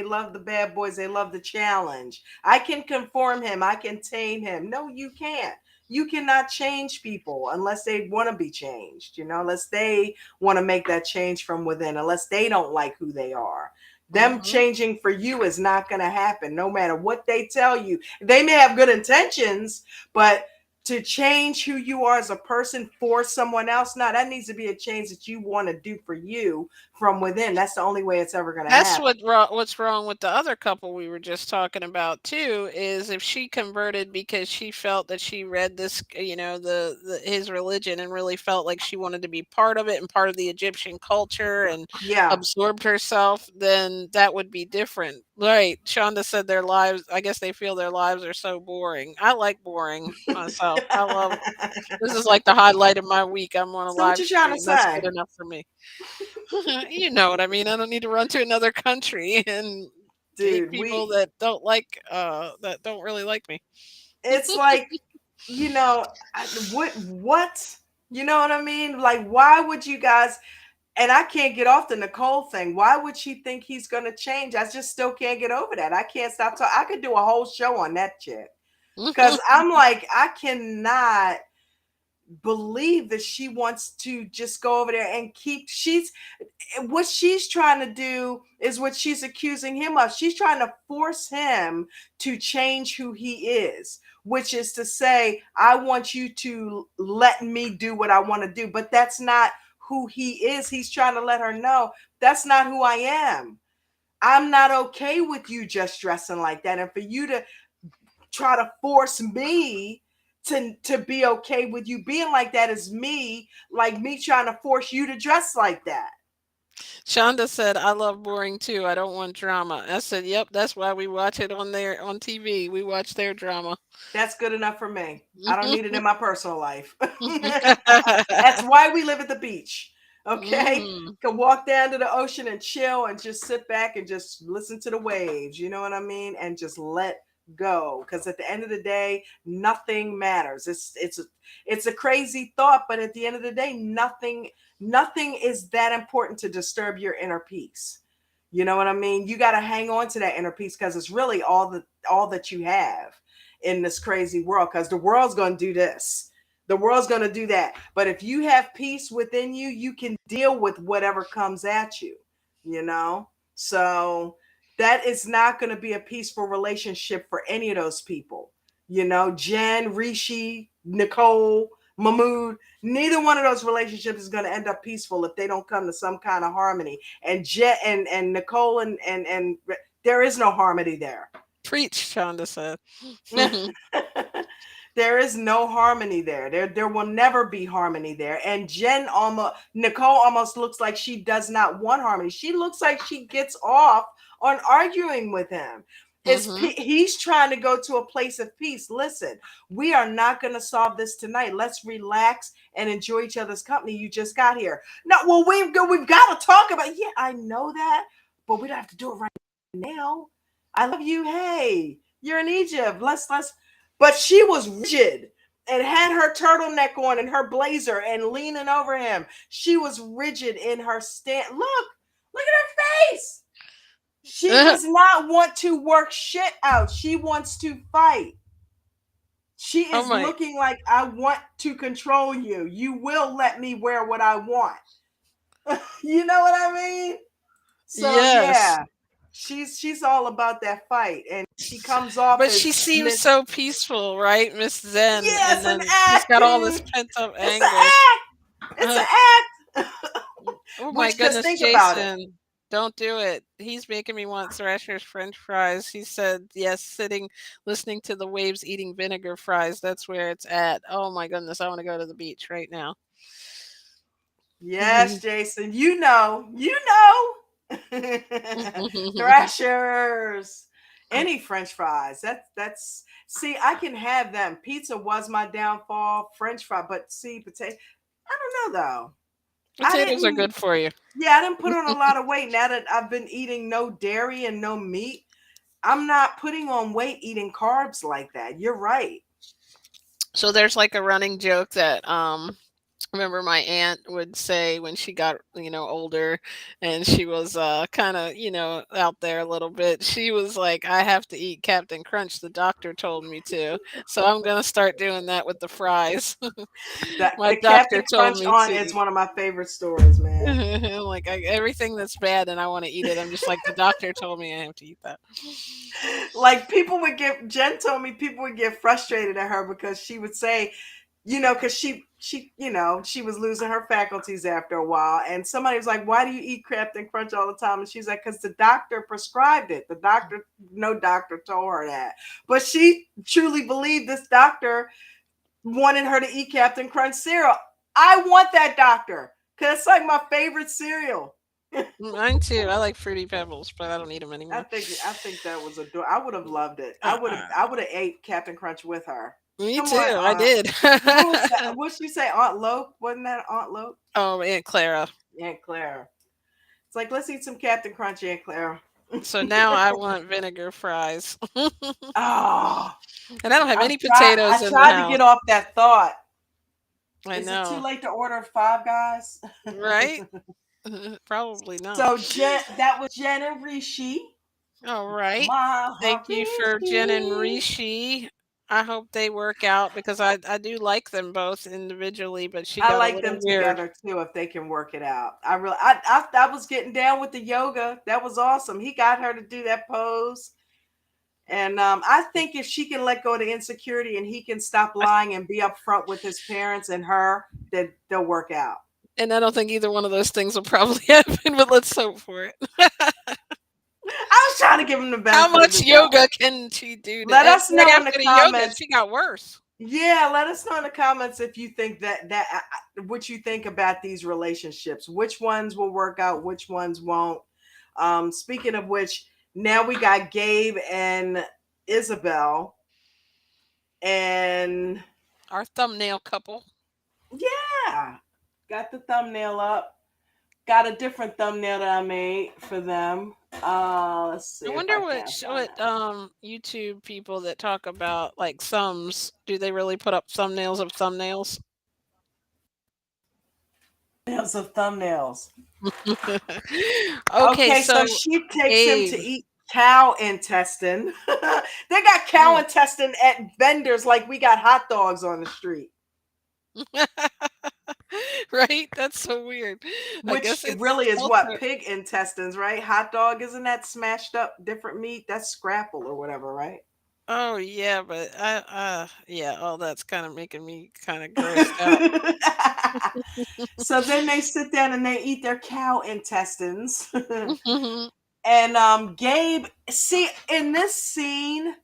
love the bad boys. They love the challenge. I can conform him. I can tame him. No, you can't. You cannot change people unless they want to be changed, unless they want to make that change from within, unless they don't like who they are. Them Hmm. changing for you is not going to happen no matter what they tell you. They may have good intentions, but to change who you are as a person for someone else, now that needs to be a change that you want to do for you from within. That's the only way it's ever going to That's happen. what's wrong with the other couple we were just talking about too. Is if she converted because she felt that she read this, the his religion and really felt like she wanted to be part of it and part of the Egyptian culture and Yeah. absorbed herself, then that would be different. Right? Shonda said their lives. I guess they feel their lives are so boring. I like boring myself. I love. This is like the highlight of my week. I'm on a So what live you trying to stream. That's good say? enough for me. You know what I mean. I don't need to run to another country and date Dude, people that don't really like me. it's like, you know, what? You know what I mean? Like, why would you guys, and I can't get off the Nicole thing. Why would she think he's going to change? I just still can't get over that. I can't stop talking. I could do a whole show on that chick. Because I'm like, I cannot believe that she wants to just go over there and she's what she's trying to do is what she's accusing him of. She's trying to force him to change who he is, which is to say, I want you to let me do what I want to do. But that's not who he is. He's trying to let her know that's not who I am. I'm not okay with you just dressing like that. And for you to try to force me to be okay with you being like that is me trying to force you to dress like that. Shonda said, "I love boring too. I don't want drama." I said, "Yep, that's why we watch it on TV. We watch their drama." That's good enough for me. I don't need it in my personal life. That's why we live at the beach. Okay? Hmm. Can walk down to the ocean and chill and just sit back and just listen to the waves. You know what I mean? And just let go. Because at the end of the day, nothing matters. It's a crazy thought, but at the end of the day, nothing is that important to disturb your inner peace. You know what I mean? You got to hang on to that inner peace because it's really all that you have in this crazy world, because the world's going to do this, the world's going to do that. But if you have peace within you, you can deal with whatever comes at you, you know? So that is not going to be a peaceful relationship for any of those people. Jen, Rishi, Nicole, Mahmood, neither one of those relationships is going to end up peaceful if they don't come to some kind of harmony. And Jen and Nicole and there is no harmony there. Preach, Shonda said. There is no harmony there. There will never be harmony there. And Nicole almost looks like she does not want harmony. She looks like she gets off on arguing with him. Hmm. He's trying to go to a place of peace. Listen, we are not going to solve this tonight. Let's relax and enjoy each other's company. You just got here. No, well, we've got to talk about. Yeah, I know that, but we don't have to do it right now. I love you. Hey, you're in Egypt. Let's. But she was rigid and had her turtleneck on and her blazer and leaning over him. She was rigid in her stand. Look at her face. She does not want to work shit out. She wants to fight. She Oh is my, looking like, I want to control you. You will let me wear what I want. You know what I mean? So yes. yeah, she's all about that fight, and she comes off But as she seems Miss. so peaceful, right, Miss Zen? Yeah, And it's an then she's got all this acting. pent up It's an anger. act. It's Uh, an act. oh my Which, because goodness, think about it. Jason, don't do it. He's making me want Thrasher's French fries. He said, yes, sitting, listening to the waves, eating vinegar fries. That's where it's at. Oh my goodness, I want to go to the beach right now. Yes, Jason. You know. Thrashers. Any French fries. That's see, I can have them. Pizza was my downfall. French fry, but see, potato. I don't know though. I Potatoes are didn't. good for you. Yeah, I didn't put on a lot of weight now that I've been eating no dairy and no meat. I'm not putting on weight eating carbs like that. You're right. So there's like a running joke that remember my aunt would say when she got, older and she was kind of, out there a little bit. She was like, I have to eat Captain Crunch. The doctor told me to. So I'm going to start doing that with the fries. That My the doctor Captain told Crunch me on is to. one of my favorite stories, man. Like everything that's bad and I want to eat it. I'm just like the doctor told me I have to eat that. Like people would get Jen told me people would get frustrated at her because she would say, because she was losing her faculties after a while, and somebody was like, "Why do you eat Captain Crunch all the time?" And she's like, "Because the doctor prescribed it. No doctor told her that." But she truly believed this doctor wanted her to eat Captain Crunch cereal. I want that doctor because it's like my favorite cereal. Mine too. I like Fruity Pebbles, but I don't eat them I anymore. think I think that was I would have loved it. Uh-uh. I would have ate Captain Crunch with her. Me Come on, too. I did. What was that? What she say? Aunt Loke? Wasn't that Aunt Loke? Oh, Aunt Clara. Aunt Clara. It's like let's eat some Captain Crunch, Aunt Clara. So now I want vinegar fries. And Oh, I don't have I've any tried. potatoes I in the tried to house. get off that thought. I Is it too know, late to order Five Guys? right? Probably not. So Jen, that was Jen and Rishi. All right. My Thank heart you for Jen and Rishi. Rishi. I hope they work out because I do like them both individually, but she I got a like them little weird. together too if they can work it out. I was getting down with the yoga. That was awesome. He got her to do that pose. And I think if she can let go of the insecurity and he can stop I, lying and be upfront with his parents and her, then they'll work out. and I don't think either one of those things will probably happen, but let's hope for it. I was trying to give him the How benefit of much the doubt. yoga can she do? Let And us right know in the after the yoga, comments. she got worse. Yeah, let us know in the comments if you think what you think about these relationships. Which ones will work out, which ones won't. Speaking of which, now we got Gabe and Isabel, and Our thumbnail couple. yeah, got the thumbnail up. Got a different thumbnail that I made for them. Let's see I if wonder I can't which find what that. YouTube people that talk about like thumbs, do they really put up thumbnails of thumbnails? Thumbnails of thumbnails. Okay, Okay, so so she takes him to Gabe. eat cow intestine. They got cow Mm. intestine at vendors like we got hot dogs on the street, Right? That's so weird. I which guess it's really is what culture. pig intestines, right? Hot dog, isn't that smashed up different meat? That's scrapple or whatever, right? Oh yeah, but yeah, all that's kind of making me kind of grossed out. So then they sit down and they eat their cow intestines. Mhm. And Gabe, see in this scene,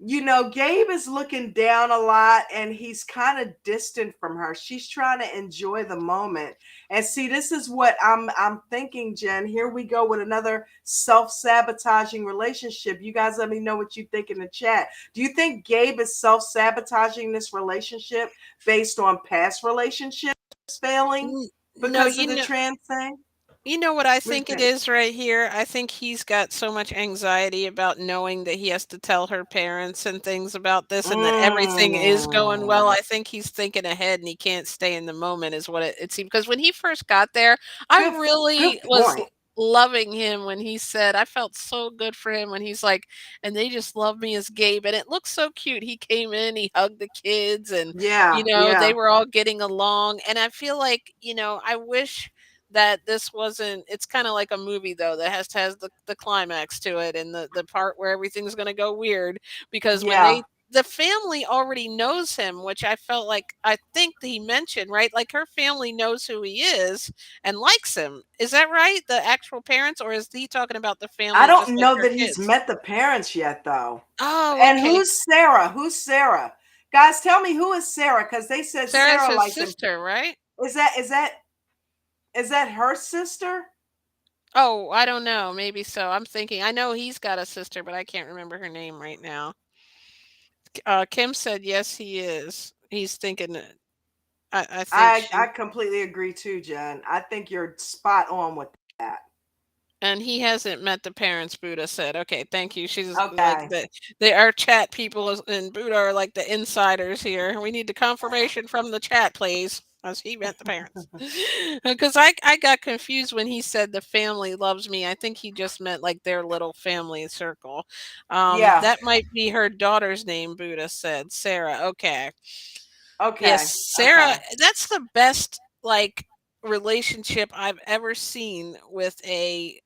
Gabe is looking down a lot and he's kind of distant from her. She's trying to enjoy the moment. And see, this is what I'm thinking, Jen. Here we go with another self-sabotaging relationship. You guys let me know what you think in the chat. Do you think Gabe is self-sabotaging this relationship based on past relationships failing No, because of the trans thing? you know what I What do you think it think? is right here? I think he's got so much anxiety about knowing that he has to tell her parents and things about this and that everything is going well. Mm. I think he's thinking ahead and he can't stay in the moment is what it seems. Because when he first got there, I Good, good really was point. loving him when he said, I felt so good for him when he's like, and they just love me as Gabe. And it looks so cute. He came in, he hugged the kids, and, Yeah, they yeah, were all getting along. And I feel like, I wish that this wasn't it's kind of like a movie though that has the climax to it and the part where everything's going to go weird because when yeah. the family already knows him, which I felt like I think that he mentioned, right? Like her family knows who he is and likes him. Is that right? The actual parents, or is he talking about the I family just don't like know her that he's kids? met the parents yet, though. Oh, And okay. who's Sarah? Who's Sarah? Guys, tell me who is Sarah because they said Sarah's Sarah his likes him. sister, right? Is that her sister? Oh, I don't know. Maybe so. I'm thinking. I know he's got a sister, but I can't remember her name right now. Kim said yes, he is. He's thinking. I think I she completely agree too, Jen. I think you're spot on with that. and he hasn't met the parents, Buddha said. Okay, thank you. She's like Okay. they are chat people and Buddha are like the insiders here. We need the confirmation from the chat, please. As he met the parents. Because I got confused when he said the family loves me. I think he just meant like their little family circle. Yeah. That might be her daughter's name, Buddha said. Sarah. Okay. Yes, Okay. Sarah, Okay. that's the best like relationship I've ever seen with a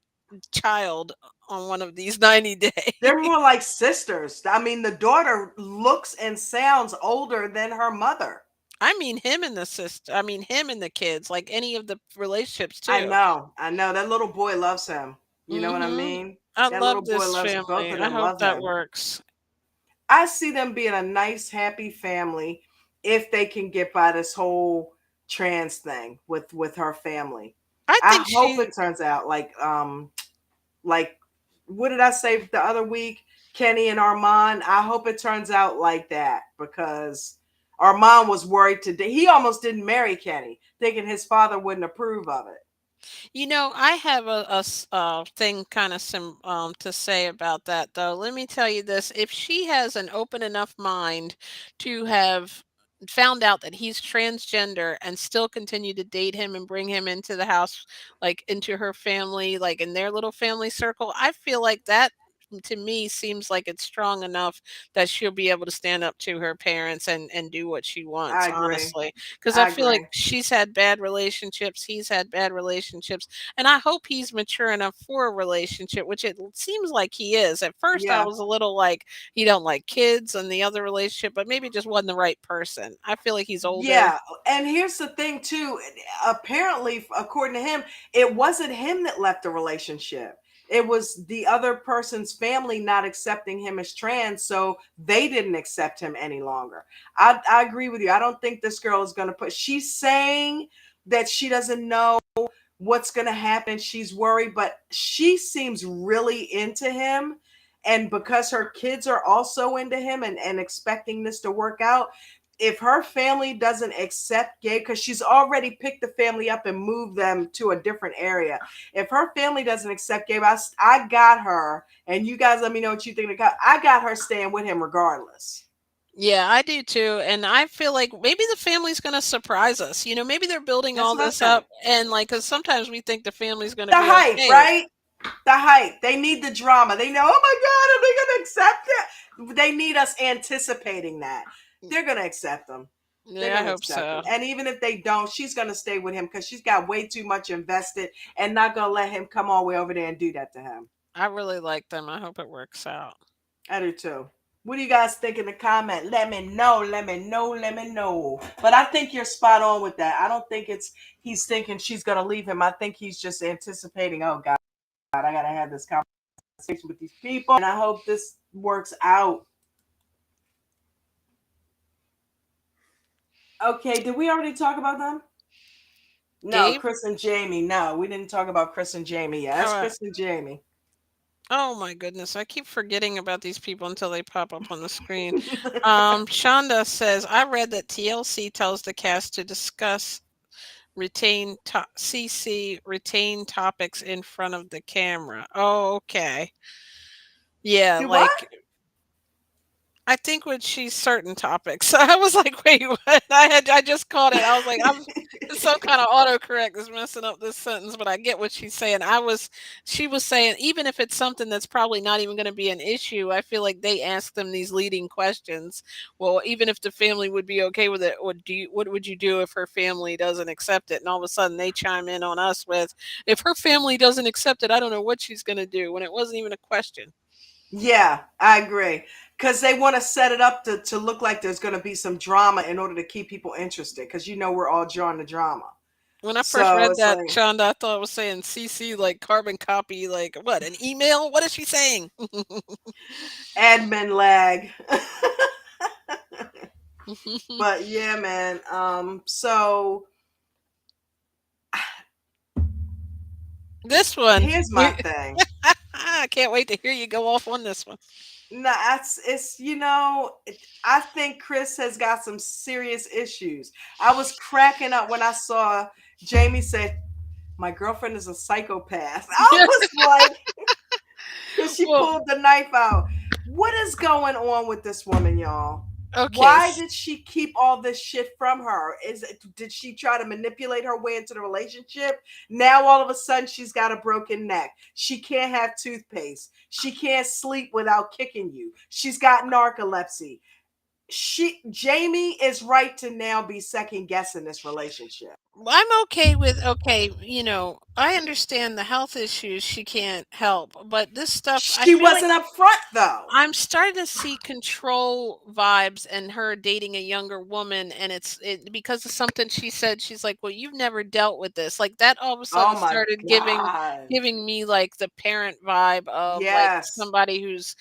child on one of these 90 days. They're more like sisters. I mean, the daughter looks and sounds older than her mother. I mean him and the sister. I mean him and the kids, like any of the relationships I too. know. I know. That little boy loves him. You know what I Mhm. mean? I That little love boy this loves both family. of I them hope love that him. works. I see them being a nice, happy family if they can get by this whole trans thing with her family. I I think hope she it turns out like what did I say the other week? Kenny and Armand. I hope it turns out like that because Armand was worried today. He almost didn't marry Kenny, thinking his father wouldn't approve of it. I have a thing kind of to say about that though. Let me tell you this: if she has an open enough mind to have found out that he's transgender and still continue to date him and bring him into the house, like into her family, like in their little family circle, I feel like that to me seems like it's strong enough that she'll be able to stand up to her parents and do what she wants, I agree. honestly, because I I feel like agree. she's had bad relationships, he's had bad relationships, and I hope he's mature enough for a relationship, which it seems like he is. At first I Yeah. was a little like he don't like kids and the other relationship, but maybe just wasn't the right person. I feel like he's older. Yeah, and here's the thing too. Apparently, according to him, it wasn't him that left the relationship. It was the other person's family not accepting him as trans, so they didn't accept him any longer. I agree with you. I don't think this girl is going to put. She's saying that she doesn't know what's going to happen. She's worried, but she seems really into him. And because her kids are also into him and expecting this to work out, if her family doesn't accept gay, because she's already picked the family up and moved them to a different area. If her family doesn't accept gay, I got her, and you guys let me know what you think. I got her staying with him regardless. Yeah, I do too. And I feel like maybe the family's going to surprise us. Maybe they're building That's all what I this up. think. And like, because sometimes we think the family's going to The be hype, okay with. right? The hype. They need the drama. They know, oh my God, are they going to accept it? They need us anticipating that. They're going to accept them. They're Yeah, I going to hope accept him. so. And even if they don't, she's going to stay with him because she's got way too much invested and not going to let him come all the way over there and do that to him. I really like them. I hope it works out. I do too. What do you guys think in the comment? Let me know, let me know, let me know. But I think you're spot on with that. I don't think it's he's thinking she's going to leave him. I think he's just anticipating, oh God, I got to have this conversation with these people. And I hope this works out. Okay, did we already talk about them? No, Gabe? Chris and Jamie. No, we didn't talk about Chris and Jamie yet. All That's right. Chris and Jamie. Oh my goodness. I keep forgetting about these people until they pop up on the screen. Shonda says, I read that TLC tells the cast to discuss CC retain topics in front of the camera. Oh, okay. Yeah, Do what? like I think with she's certain topics. I was like, wait, what? I just caught it. I was like, it's some kind of autocorrect is messing up this sentence, but I get what she's saying. She was saying, even if it's something that's probably not even going to be an issue, I feel like they ask them these leading questions. Well, even if the family would be okay with it, what would you do if her family doesn't accept it? And all of a sudden they chime in on us with, if her family doesn't accept it, I don't know what she's going to do, when it wasn't even a question. Yeah, I agree. Because they want to set it up to look like there's going to be some drama in order to keep people interested. Because we're all drawn to drama. When I first So read it's that, like Shonda, I thought it was saying CC like carbon copy, like what, an email? What is she saying? admin lag. But yeah, man. So This one, here's my thing. I can't wait to hear you go off on this one. No, it's I think Chris has got some serious issues. I was cracking up when I saw Jamie said, "My girlfriend is a psychopath." I was like, because she Well, pulled the knife out. What is going on with this woman, y'all? okay. Why did she keep all this shit from her? Did she try to manipulate her way into the relationship? Now all of a sudden she's got a broken neck. She can't have toothpaste. She can't sleep without kicking you. She's got narcolepsy. Jamie is right to now be second guessing this relationship. I'm okay with okay, I understand the health issues she can't help, but this stuff I She feel like wasn't upfront though. I'm starting to see control vibes and her dating a younger woman, and because of something she said. She's like, "Well, you've never dealt with this." Like that all of a sudden Oh my started giving God. giving me like the parent vibe of like Yes. somebody who's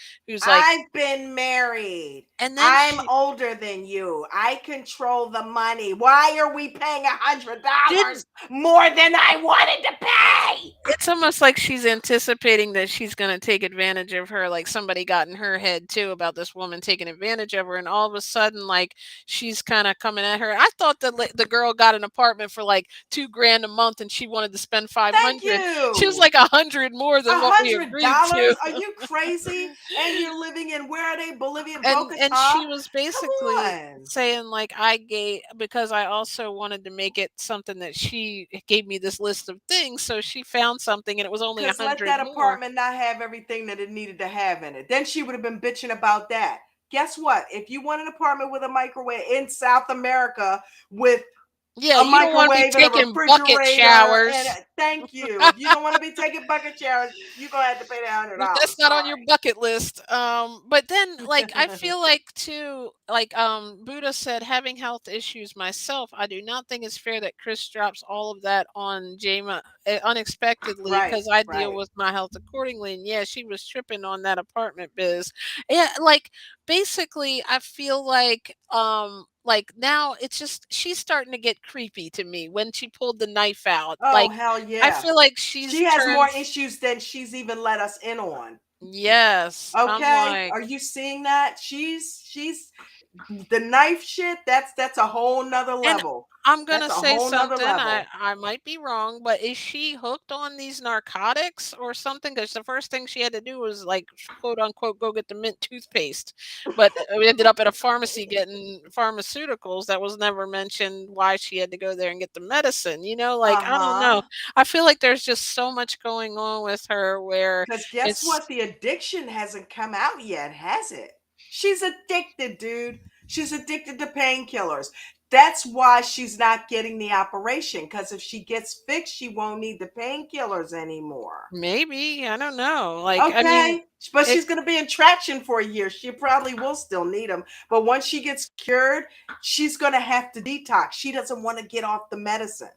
like. I've been married. And then I'm she older than you. I control the money. Why are we paying $100 didn't more than I wanted to pay? it's almost like she's anticipating that she's gonna take advantage of her, like somebody got in her head too about this woman taking advantage of her, and all of a sudden, like, she's kinda coming at her. I thought the girl got an apartment for, like, 2 grand a month and she wanted to spend Thank 500. She was you. like 100 more A than what we hundred agreed to. dollars? Are you crazy? And you're living in where are they? Bolivia, And Bogota? she was Come basically on. saying like I gave because I also wanted to make it something that she gave me this list of things, so she found something and it was only a Because let hundred that more. apartment not have everything that it needed to have in it. Then she would have been bitching about that. Guess what? If you want an apartment with a microwave in South America with Yeah, a you don't want to be microwave and a taking bucket refrigerator, and showers. thank you. If you don't want to be taking bucket showers, you're gonna have to pay that $100. That's not on your Sorry. bucket list. But then like I feel like too, like Buddha said, having health issues myself, I do not think it's fair that Chris drops all of that on Jama unexpectedly Right, because I deal right. with my health accordingly. And yeah, she was tripping on that apartment biz. Yeah, like basically I feel like now it's just she's starting to get creepy to me when she pulled the knife out. Oh Like hell I yeah. feel like She she's has more turned. issues than she's even let us in on. Yes, I'm Okay? like, Are you seeing that? She's the knife shit, that's a whole nother and level. I'm That's gonna a say whole nother something. level. I might be wrong, but is she hooked on these narcotics or something? Because the first thing she had to do was like quote unquote go get the mint toothpaste, but we ended up at a pharmacy getting pharmaceuticals. That was never mentioned why she had to go there and get the medicine. Like I don't know. Uh-huh. I feel like there's just so much going on with her where Because guess it's what? The addiction hasn't come out yet, has it? She's addicted, dude. She's addicted to painkillers. That's why she's not getting the operation. Because if she gets fixed, she won't need the painkillers anymore. maybe I don't know. Like I mean, Okay. But it she's going to be in traction for a year. She probably will still need them. But once she gets cured, she's going to have to detox. She doesn't want to get off the medicine.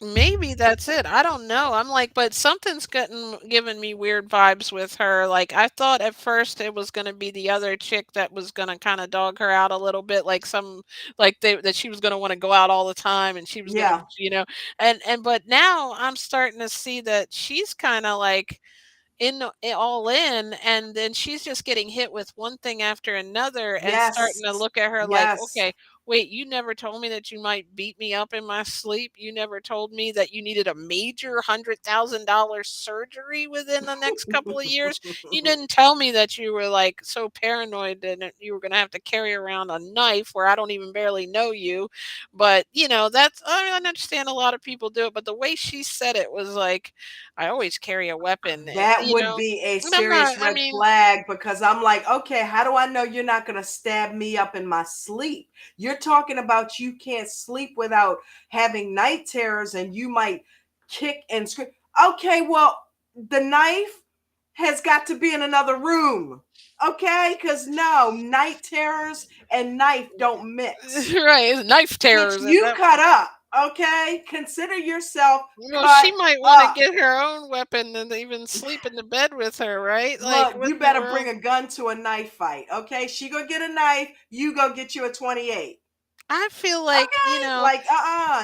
maybe that's it. I don't know. I'm like, but something's getting giving me weird vibes with her. Like I thought at first it was gonna be the other chick that was gonna kind of dog her out a little bit, like that she was gonna want to go out all the time and she was gonna, Yeah. and but now I'm starting to see that she's kind of like all in, and then she's just getting hit with one thing after another and starting to Yes. look at her like, Yes. okay, wait, you never told me that you might beat me up in my sleep. You never told me that you needed a major $100,000 surgery within the next couple of years. You didn't tell me that you were like so paranoid and that you were going to have to carry around a knife where I don't even barely know you. But that's, I mean, I understand a lot of people do it, but the way she said it was like, I always carry a weapon, That would be a and I'm not, serious I red mean, flag because I'm like, okay, how do I know you're not going to stab me up in my sleep? You're talking about you can't sleep without having night terrors and you might kick and scream. Okay, well, the knife has got to be in another room. Okay, because no, night terrors and knife don't mix. right, it's knife Bitch, terrors at you that. cut up. Okay, consider yourself Well, cut she might want to up. get her own weapon and even sleep in the bed with her, right? Like, Look, what you in the better bring world? a gun to a knife fight, okay? She go get a knife, you go get you a 28. I feel like, Okay, like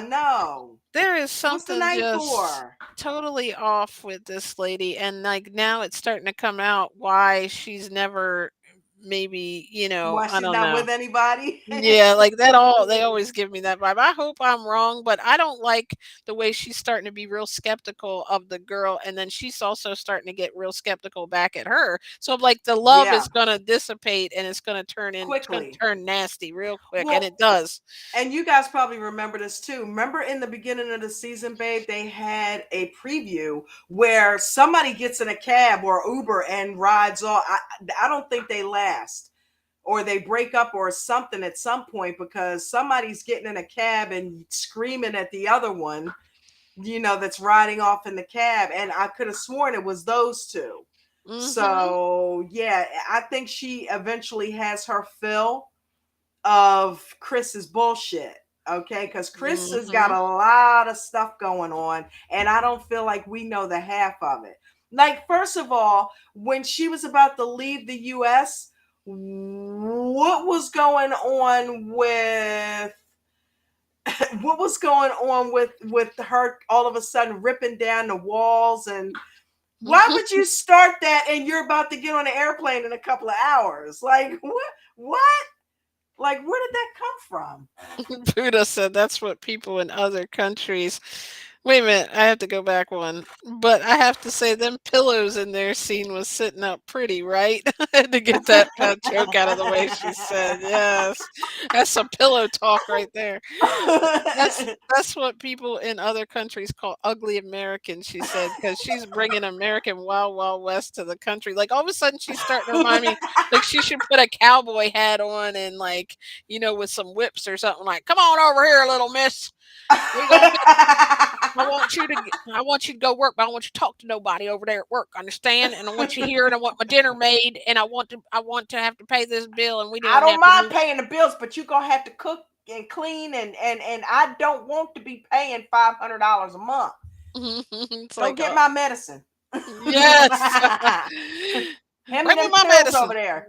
no. there is What's the something night just for? totally off with this lady, and, like, now it's starting to come out why she's never maybe, Why I she's don't not know. with anybody? Yeah, like, that all they always give me that vibe. I hope I'm wrong, but I don't like the way she's starting to be real skeptical of the girl, and then she's also starting to get real skeptical back at her. So, like, the love Yeah, is gonna dissipate, and it's gonna quickly. turn nasty real quick, and Well, it does. and you guys probably remember this too. Remember in the beginning of the season, babe, they had a preview where somebody gets in a cab or Uber and rides off. I don't think they last, or they break up or something at some point because somebody's getting in a cab and screaming at the other one, that's riding off in the cab. And I could have sworn it was those two. Mhm. So, yeah, I think she eventually has her fill of Chris's bullshit. Okay, because Chris has got Mhm. a lot of stuff going on, and I don't feel like we know the half of it. Like, first of all, when she was about to leave the US, what was going on with what was going on with her all of a sudden ripping down the walls? And why would you start that and you're about to get on an airplane in a couple of hours? Like, what? Like, where did that come from? Buddha said that's what people in other countries. Wait a minute, I have to go back one. But I have to say, them pillows in their scene was sitting up pretty, right? I had to get that joke out of the way. She said, "Yes, that's some pillow talk right there." That's that's what people in other countries call ugly Americans, she said, because she's bringing American Wild Wild West to the country. Like, all of a sudden, she's starting to remind me, like, she should put a cowboy hat on and, like, with some whips or something, like, "Come on over here, little miss. We're gonna be I want you to go work, but I don't want you to talk to nobody over there at work, understand? And I want you here, and I want my dinner made, and I want to have to pay this bill, and we I don't don't have to mind move." paying the bills, but you're gonna have to cook and clean, and I don't want to be paying $500 a month. It's Go like, get my medicine. yes. Hand me Bring me them my pills over medicine. there.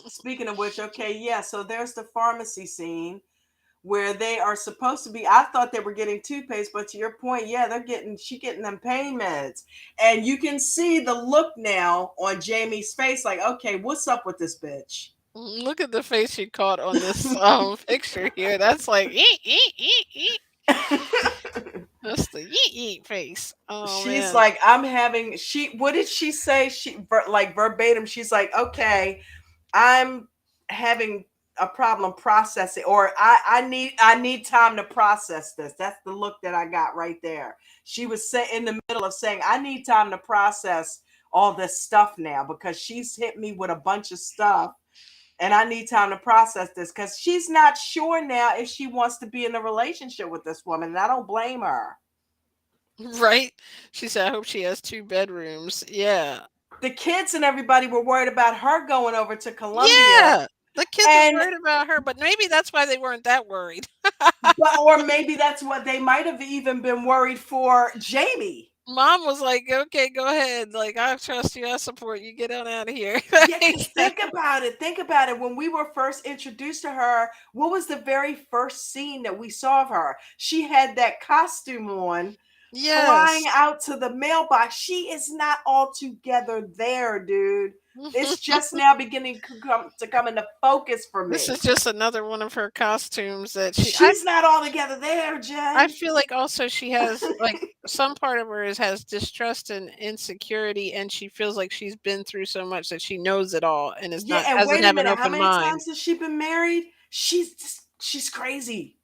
Speaking of which, okay, yeah, so there's the pharmacy scene where they are supposed to be. I thought they were getting toothpaste, but to your point, yeah, she getting them pain meds. And you can see the look now on Jamie's face, like, okay, what's up with this bitch? Look at the face she caught on this picture here. That's like eat eat eat eat. That's the eat eat face. Oh She's man. like, I'm having she what did she say? Like verbatim, she's like, okay, I'm having a problem processing, or I need time to process this. That's the look that I got right there. She was in the middle of saying, I need time to process all this stuff now because she's hit me with a bunch of stuff, and I need time to process this because she's not sure now if she wants to be in a relationship with this woman, and I don't blame her. Right? She said, I hope she has two bedrooms. Yeah. The kids and everybody were worried about her going over to Colombia, Yeah. The kids were and worried about her, but maybe that's why they weren't that worried. but or maybe that's what they might have even been worried for Jamie. Mom was like, okay, go ahead. Like, I trust you. I support you. Get on out of here. Yeah, because think about it. Think about it. When we were first introduced to her, what was the very first scene that we saw of her? She had that costume on, flying Yes. out to the mailbox. She is not altogether there, dude. It's just now beginning to come into focus for This me. is just another one of her costumes that She's not altogether there, I Jen. feel like also she has, like, some part of her has distrust and insecurity, and she feels like she's been through so much that she knows it all and is Yeah, not and doesn't wait a have an minute. How open many mind. times has she been married? She's crazy.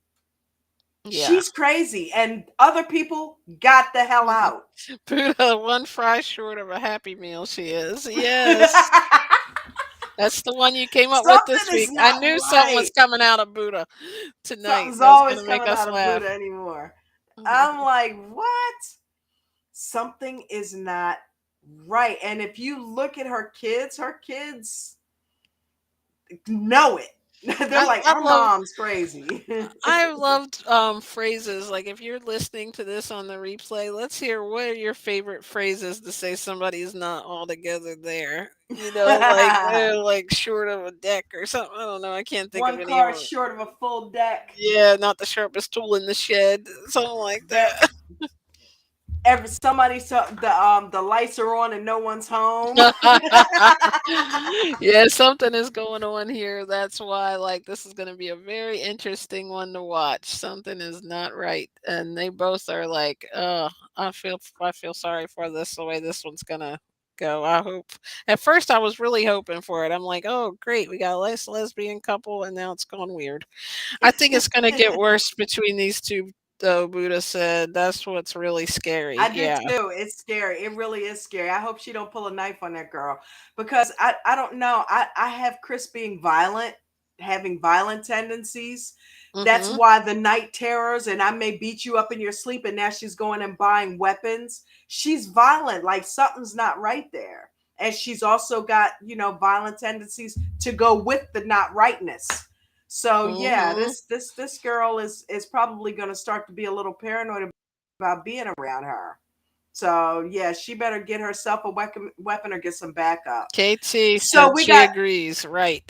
Yeah. She's crazy. And other people got the hell out. Buddha, one fry short of a happy meal she is. Yes. That's the one you came up with this Something is week. I not knew something was right. coming out of Buddha tonight Something's that was always gonna make coming us out of Buddha laugh. anymore. I'm like, what? Something is not right. And if you look at her kids know it. They're like, I our love mom's crazy. I loved phrases like if you're listening to this on the replay, let's hear what are your favorite phrases to say somebody's not altogether there. Like they're like short of a deck or something. I don't know. I can't think of One any of car them. short of a full deck. Yeah, not the sharpest tool in the shed, something like There, that. somebody saw the lights are on and no one's home. Yeah, something is going on here. That's why, like, this is going to be a very interesting one to watch. Something is not right, and they both are like, I feel sorry for this. The way this one's gonna go. I hope. At first, I was really hoping for it. I'm like, oh, great, we got a nice lesbian couple, and now it's gone weird. I think it's gonna get worse between these two. Though Buddha said that's what's really scary. I do Yeah. too. It's scary. It really is scary. I hope she don't pull a knife on that girl because I don't know. I have Chris being violent, having violent tendencies. That's Mm-hmm. why the night terrors and I may beat you up in your sleep and now she's going and buying weapons. She's violent. Like something's not right there. And she's also got, violent tendencies to go with the not rightness. So yeah, Mm-hmm. this girl is probably going to start to be a little paranoid about being around her. So yeah, she better get herself a weapon or get some backup. KT So said we she got agrees, right.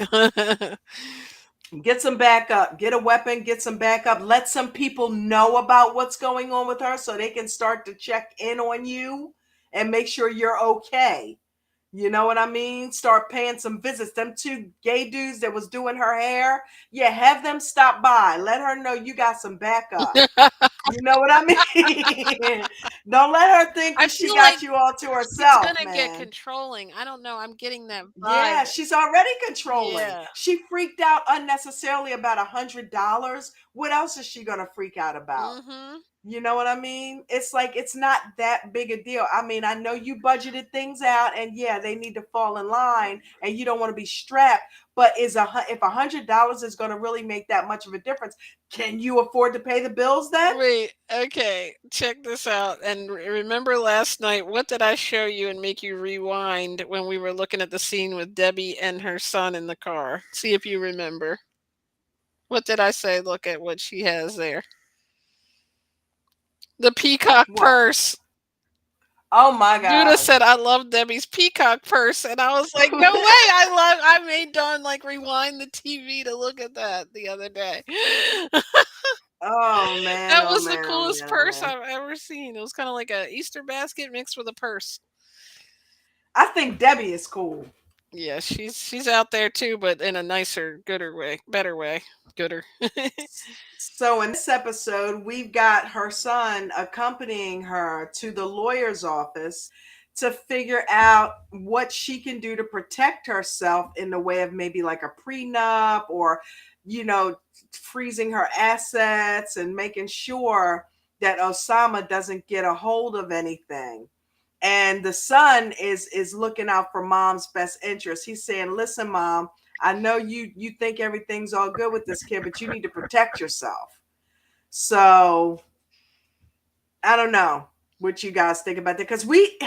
get some backup, get a weapon, get some backup. Let some people know about what's going on with her so they can start to check in on you and make sure you're okay. You know what I mean? Start paying some visits. Them two gay dudes that was doing her hair, yeah, have them stop by. Let her know you got some backup. You know what I mean? Don't let her think I that she feel like got you all to she's herself, gonna get man. controlling. I don't know, I'm getting that vibe. Yeah, she's already controlling. Yeah. She freaked out unnecessarily about $100. What else is she gonna freak out about? Mhm. You know what I mean? It's like it's not that big a deal. I mean, I know you budgeted things out, and yeah, they need to fall in line, and you don't want to be strapped. But if $100 is going to really make that much of a difference, can you afford to pay the bills then? Wait, okay, check this out, and remember last night, what did I show you and make you rewind when we were looking at the scene with Debbie and her son in the car? See if you remember. What did I say? Look at what she has there. The peacock What? purse. Oh my Duda gosh! said, "I love Debbie's peacock purse," and I was like, "No way! I made Dawn like rewind the TV to look at that the other day. Oh man! That Oh was the man! Oh coolest man! Oh purse man! I've ever seen. It was kind of like a Easter basket mixed with a purse. I think Debbie is cool. Yeah, she's out there too, but in a nicer, gooder way, better way, gooder. So in this episode, we've got her son accompanying her to the lawyer's office to figure out what she can do to protect herself in the way of maybe like a prenup or, you know, freezing her assets and making sure that Osama doesn't get a hold of anything. And the son is looking out for mom's best interest. He's saying, "Listen, mom, I know you think everything's all good with this kid, but you need to protect yourself." So I don't know what you guys think about that because we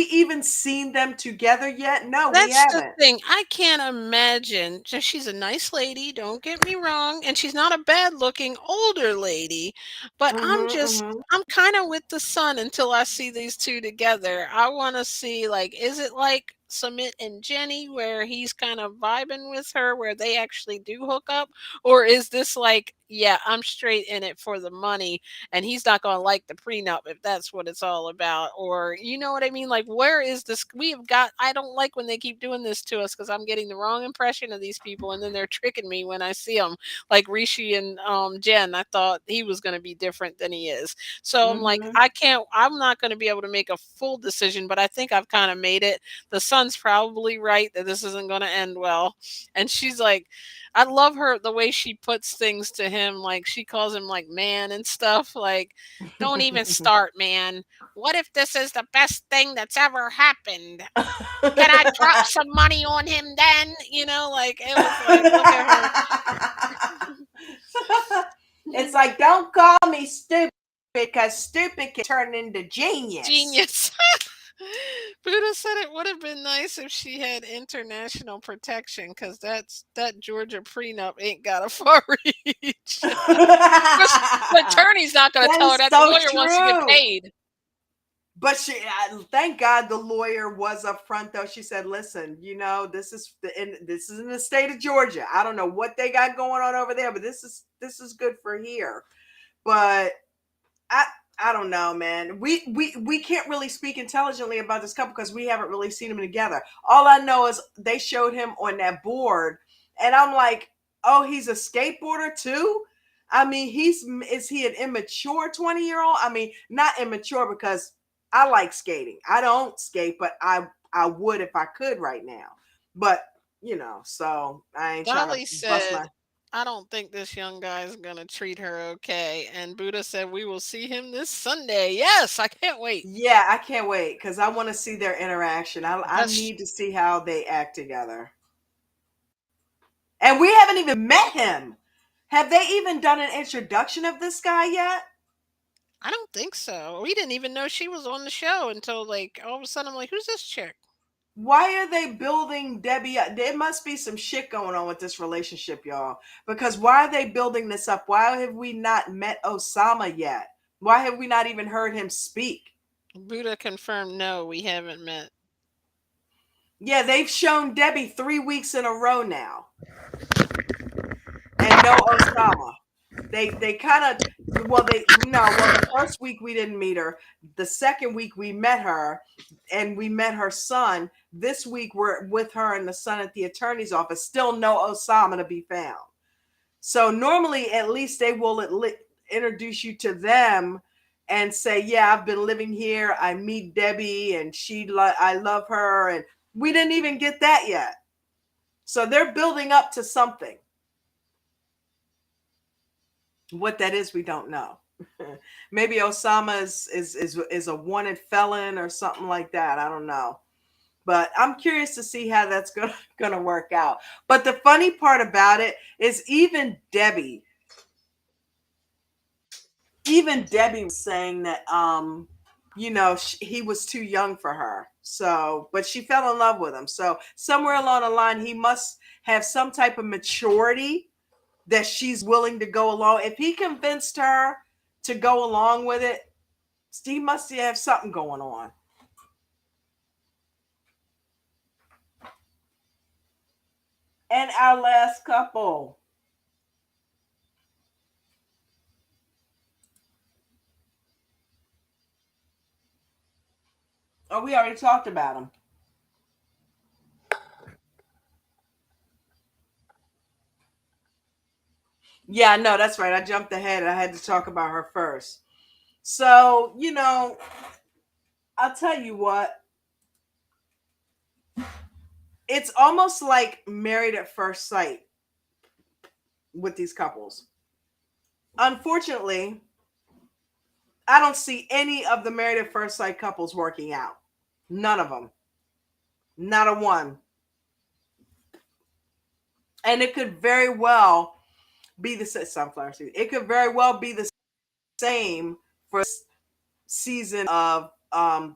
even seen them together yet? No, we That's the haven't. thing. I can't imagine. She's a nice lady, don't get me wrong, and she's not a bad-looking older lady, but Mm-hmm. I'm kind of with the son until I see these two together. I want to see like is it like Submit and Jenny where he's kind of vibing with her where they actually do hook up, or is this like yeah, I'm straight in it for the money and he's not going to like the prenup if that's what it's all about, or you know what I mean, like where is this? We have got I don't like when they keep doing this to us because I'm getting the wrong impression of these people and then they're tricking me when I see them, like Rishi and Jen. I thought he was going to be different than he is, so I'm like Mm-hmm. I'm not going to be able to make a full decision, but I think I've kind of made it. The son's probably right that this isn't going to end well, and she's like I love her the way she puts things to him, like she calls him like man and stuff, like don't even start, man. What if this is the best thing that's ever happened? Can I drop some money on him then? Like it was like, look at her. It's like, don't call me stupid because stupid can turn into genius. Genius. Buddha said it would have been nice if she had international protection because that Georgia prenup ain't got a far reach. Course, the That attorney's not gonna tell her is that. The so lawyer wants to get true. paid. But thank God the lawyer was upfront though. She said, "Listen, this is in the state of Georgia. I don't know what they got going on over there, but this is good for here." But I I don't know, man. We can't really speak intelligently about this couple because we haven't really seen them together. All I know is they showed him on that board, and I'm like, oh, he's a skateboarder too. I mean, is he an immature 20-year-old? I mean, not immature because I like skating. I don't skate, but I would if I could right now. But so I ain't trying to Dolly bust my. said, "I don't think this young guy is gonna treat her okay." And Buddha said, "We will see him this Sunday." Yes, I can't wait. Yeah, I can't wait because I want to see their interaction. I That's need to see how they act together. And we haven't even met him. Have they even done an introduction of this guy yet? I don't think so. We didn't even know she was on the show until like all of a sudden I'm like, "Who's this chick?" Why are they building Debbie up? There must be some shit going on with this relationship, y'all. Because why are they building this up? Why have we not met Osama yet? Why have we not even heard him speak? Buddha confirmed, no, we haven't met. Yeah, they've shown Debbie 3 weeks in a row now. And no Osama. They kind of the first week we didn't meet her. The second week we met her and we met her son. This week we're with her and the son at the attorney's office. Still no Osama to be found. So normally at least they will introduce you to them and say, yeah, I've been living here. I meet Debbie and I love her. And we didn't even get that yet. So they're building up to something. What that is, we don't know. Maybe Osama is a wanted felon or something like that. I don't know. But I'm curious to see how that's gonna work out. But the funny part about it is even Debbie was saying that he was too young for her. So, but she fell in love with him. So somewhere along the line, he must have some type of maturity that she's willing to go along. If he convinced her to go along with it, he must have something going on. And our last couple. Oh, we already talked about him. Yeah, no, that's right. I jumped ahead. I had to talk about her first. So, I'll tell you what, it's almost like married at first sight with these couples. Unfortunately, I don't see any of the married at first sight couples working out. None of them. Not a one. And it could very well be the sunflower seed. It could very well be the same for season of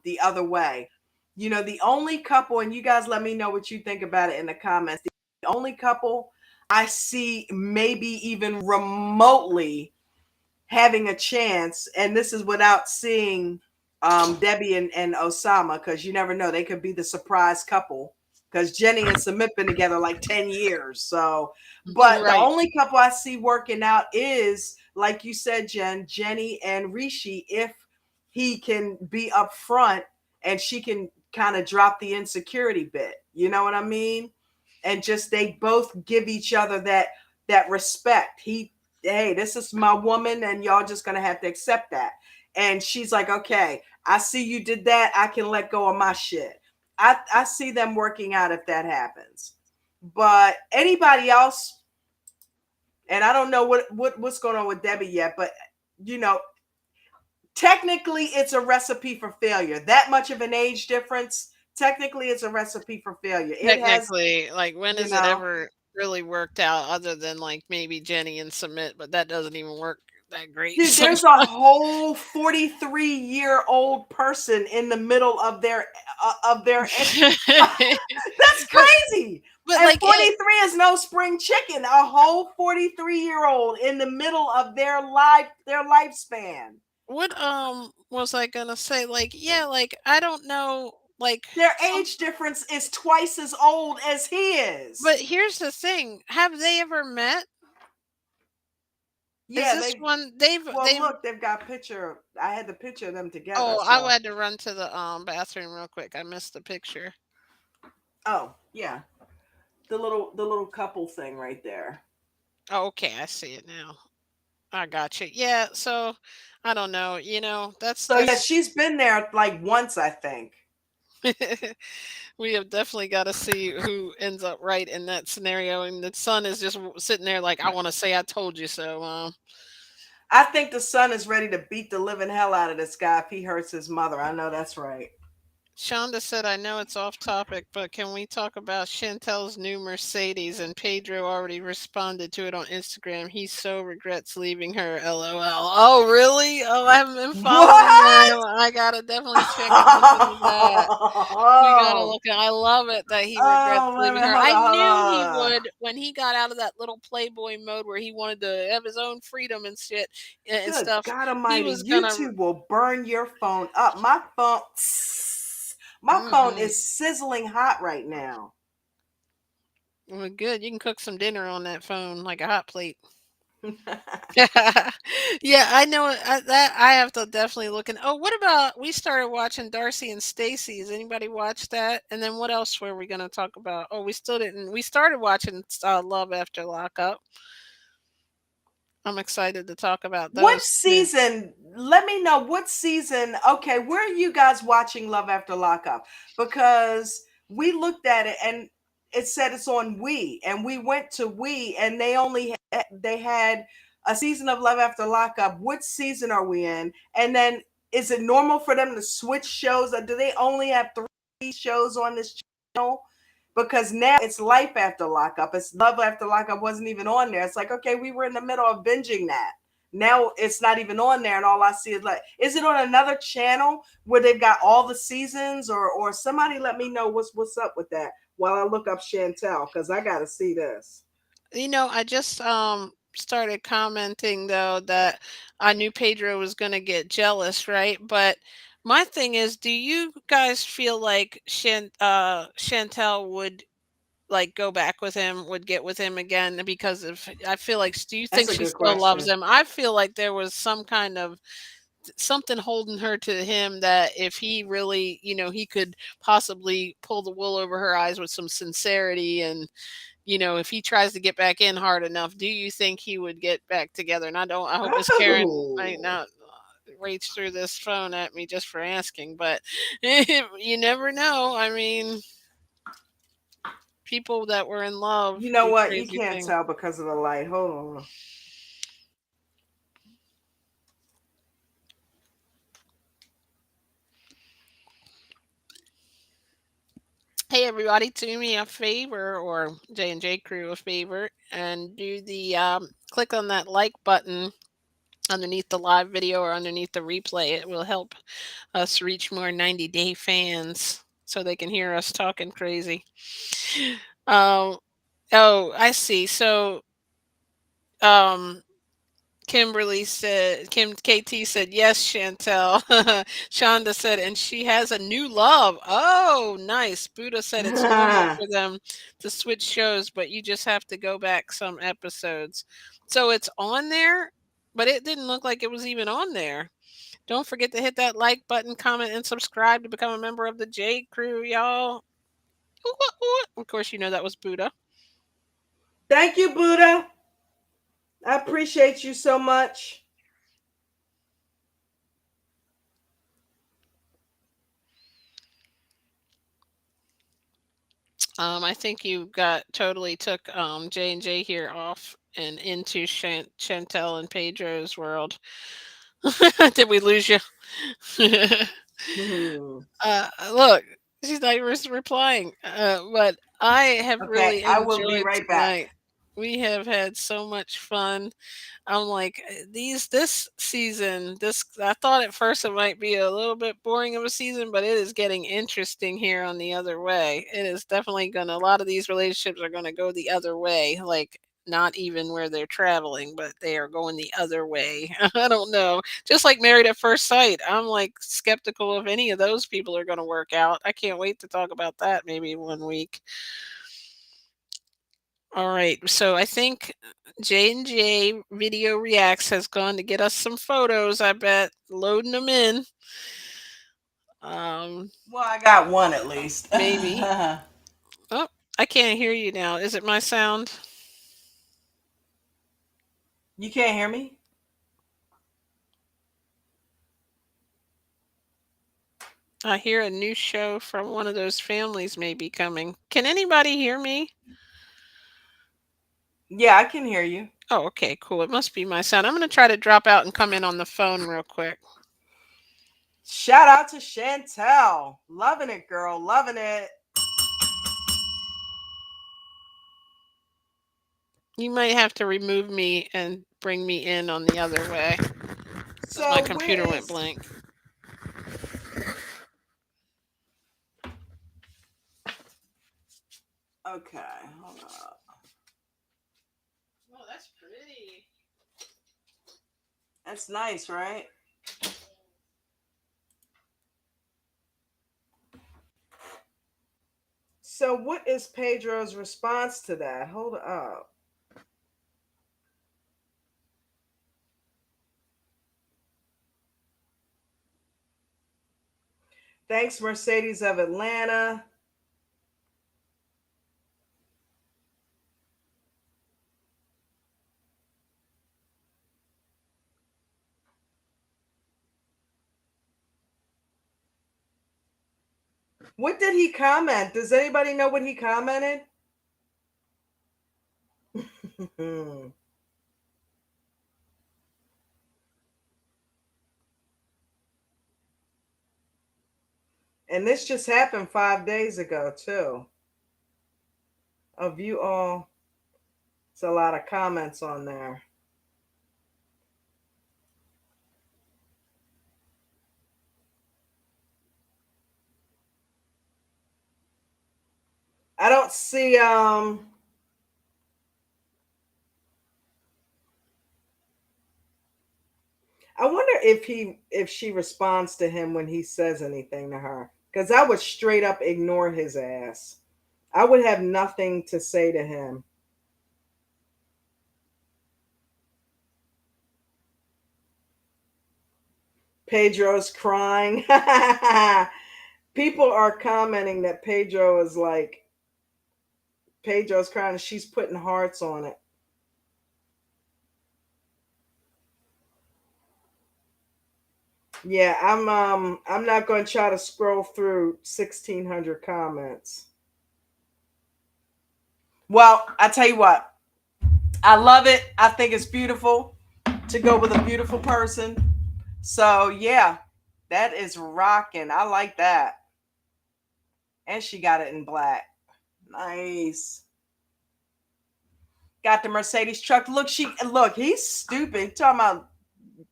the other way. The only couple, and you guys let me know what you think about it in the comments. The only couple I see maybe even remotely having a chance, and this is without seeing Debbie and Osama, because you never know, they could be the surprise couple. Because Jenny and Sumit been together like 10 years. So, but the Right. only couple I see working out is, like you said, Jenny and Rishi, if he can be upfront and she can kind of drop the insecurity bit. You know what I mean? And just they both give each other that respect. Hey, this is my woman, and y'all just gonna have to accept that. And she's like, okay, I see you did that. I can let go of my shit. I see them working out if that happens. But anybody else, and I don't know what's going on with Debbie yet, but you know, technically it's a recipe for failure. That much of an age difference, technically it's a recipe for failure. It has, Technically, like, when you has it know, ever really worked out other than, like, maybe Jenny and Submit, but that doesn't even work. that great Dude, there's a sometimes. whole 43-year-old person in the middle of their that's but crazy. And like 43 is no spring chicken. A whole 43-year-old in the middle of their lifespan. what was I gonna say? Like, yeah, like I don't know, like Their some. age difference is twice as old as he is. But here's the thing: have they ever met? Is Yeah, this they one well they've? look, they've got picture. I had the picture of them together, Oh, I so had to run to the bathroom real quick. I missed the picture. oh, yeah. The little couple thing right there. Oh, okay, I see it now. I got you. Yeah, so I don't know. So yeah, That's she's been there like once, I think. we have definitely got to see who ends up right in that scenario. And the son is just sitting there like, I want to say, I told you so. I think the son is ready to beat the living hell out of this guy if he hurts his mother. I know that's right. Shonda said, I know it's off topic, but can we talk about Chantel's new Mercedes? And Pedro already responded to it on Instagram. He so regrets leaving her. LOL. Oh, really? Oh, I haven't been following What? them. I gotta definitely check and look into that. We gotta Oh, look at I love it that he regrets oh, wait a leaving minute. her. Hold I on, hold knew he on, hold on. would when he got out of that little playboy mode where he wanted to have his own freedom and shit and Good stuff. God He Almighty, was gonna YouTube will burn your phone up. My phone mm-hmm. is sizzling hot right now. Well, good. You can cook some dinner on that phone like a hot plate. Yeah, I know that I have to definitely look in. Oh, what about we started watching Darcy and Stacy? Has anybody watched that? And then what else were we going to talk about? Oh, we still didn't. We started watching Love After Lockup. I'm excited to talk about What those too. season? Let me know what season. Okay, where are you guys watching Love After Lockup? Because we looked at it and it said it's on We, and we went to We, and they had a season of Love After Lockup. What season are we in? And then is it normal for them to switch shows, or do they only have three shows on this channel? Because now it's Life After Lockup. It's Love After Lockup wasn't even on there. It's like, okay, we were in the middle of binging that. Now it's not even on there, and all I see is like, is it on another channel where they've got all the seasons, or somebody let me know what's up with that while I look up Chantel because I gotta see this. I just started commenting though that I knew Pedro was going to get jealous, right? But my thing is, do you guys feel like Chantel would like go back with him, would get with him again because of I feel like do you That's think a she good still loves question. him? I feel like there was some kind of something holding her to him that if he really, he could possibly pull the wool over her eyes with some sincerity and if he tries to get back in hard enough, do you think he would get back together? And I hope Miss Karen might Oh, not reach through this phone at me just for asking, but you never know. I mean, people that were in love you know do what? You crazy can't things. tell because of the light. Hold on. Hey everybody, do me a favor, or J&J crew a favor, and do the click on that like button underneath the live video or underneath the replay. It will help us reach more 90-day fans so they can hear us talking crazy. Um, oh, I see. So, um, Kim KT said, yes, Chantel. Shonda said, and she has a new love. Oh, nice. Buddha said it's normal for them to switch shows, but you just have to go back some episodes. So it's on there, but it didn't look like it was even on there. Don't forget to hit that like button, comment, and subscribe to become a member of the J Crew, y'all. Ooh, ooh, ooh. Of course, that was Buddha. Thank you, Buddha. I appreciate you so much. I think you got totally took J and J here off and into Chantel and Pedro's world. Did we lose you? Mhm. Look, she's not even replying. But I have Okay, really I will be enjoyed right back. tonight. We have had so much fun. I'm like, this season, this I thought at first it might be a little bit boring of a season, but it is getting interesting here on the other way. It is definitely gonna a lot of these relationships are gonna go the other way, like not even where they're traveling, but they are going the other way. I don't know. Just like Married at First Sight, I'm like skeptical if any of those people are gonna work out. I can't wait to talk about that maybe one week. All right, so I think J&J Video Reacts has gone to get us some photos, I bet, loading them in. Um, Well, I got one at least. maybe. Oh, I can't hear you now. Is it my sound? You can't hear me? I hear a new show from one of those families may be coming. Can anybody hear me? Yeah, I can hear you. Oh, okay, cool. It must be my sound. I'm going to try to drop out and come in on the phone real quick. Shout out to Chantel. Loving it, girl. Loving it. You might have to remove me and bring me in on the other way because my So where computer went is blank. okay, hold up. Oh, that's pretty. That's nice, right? So what is Pedro's response to that? Hold up. Thanks, Mercedes of Atlanta. What did he comment? Does anybody know what he commented? And this just happened 5 days ago, too. Of you all, it's a lot of comments on there. I don't see I wonder if she responds to him when he says anything to her. Because I would straight up ignore his ass. I would have nothing to say to him. Pedro's crying. People are commenting that Pedro's crying and she's putting hearts on it. Yeah, I'm not going to try to scroll through 1600 comments. Well, I tell you what. I love it. I think it's beautiful to go with a beautiful person. So, yeah, that is rocking. I like that. And she got it in black. Nice. Got the Mercedes truck. Look, he's stupid. Talking about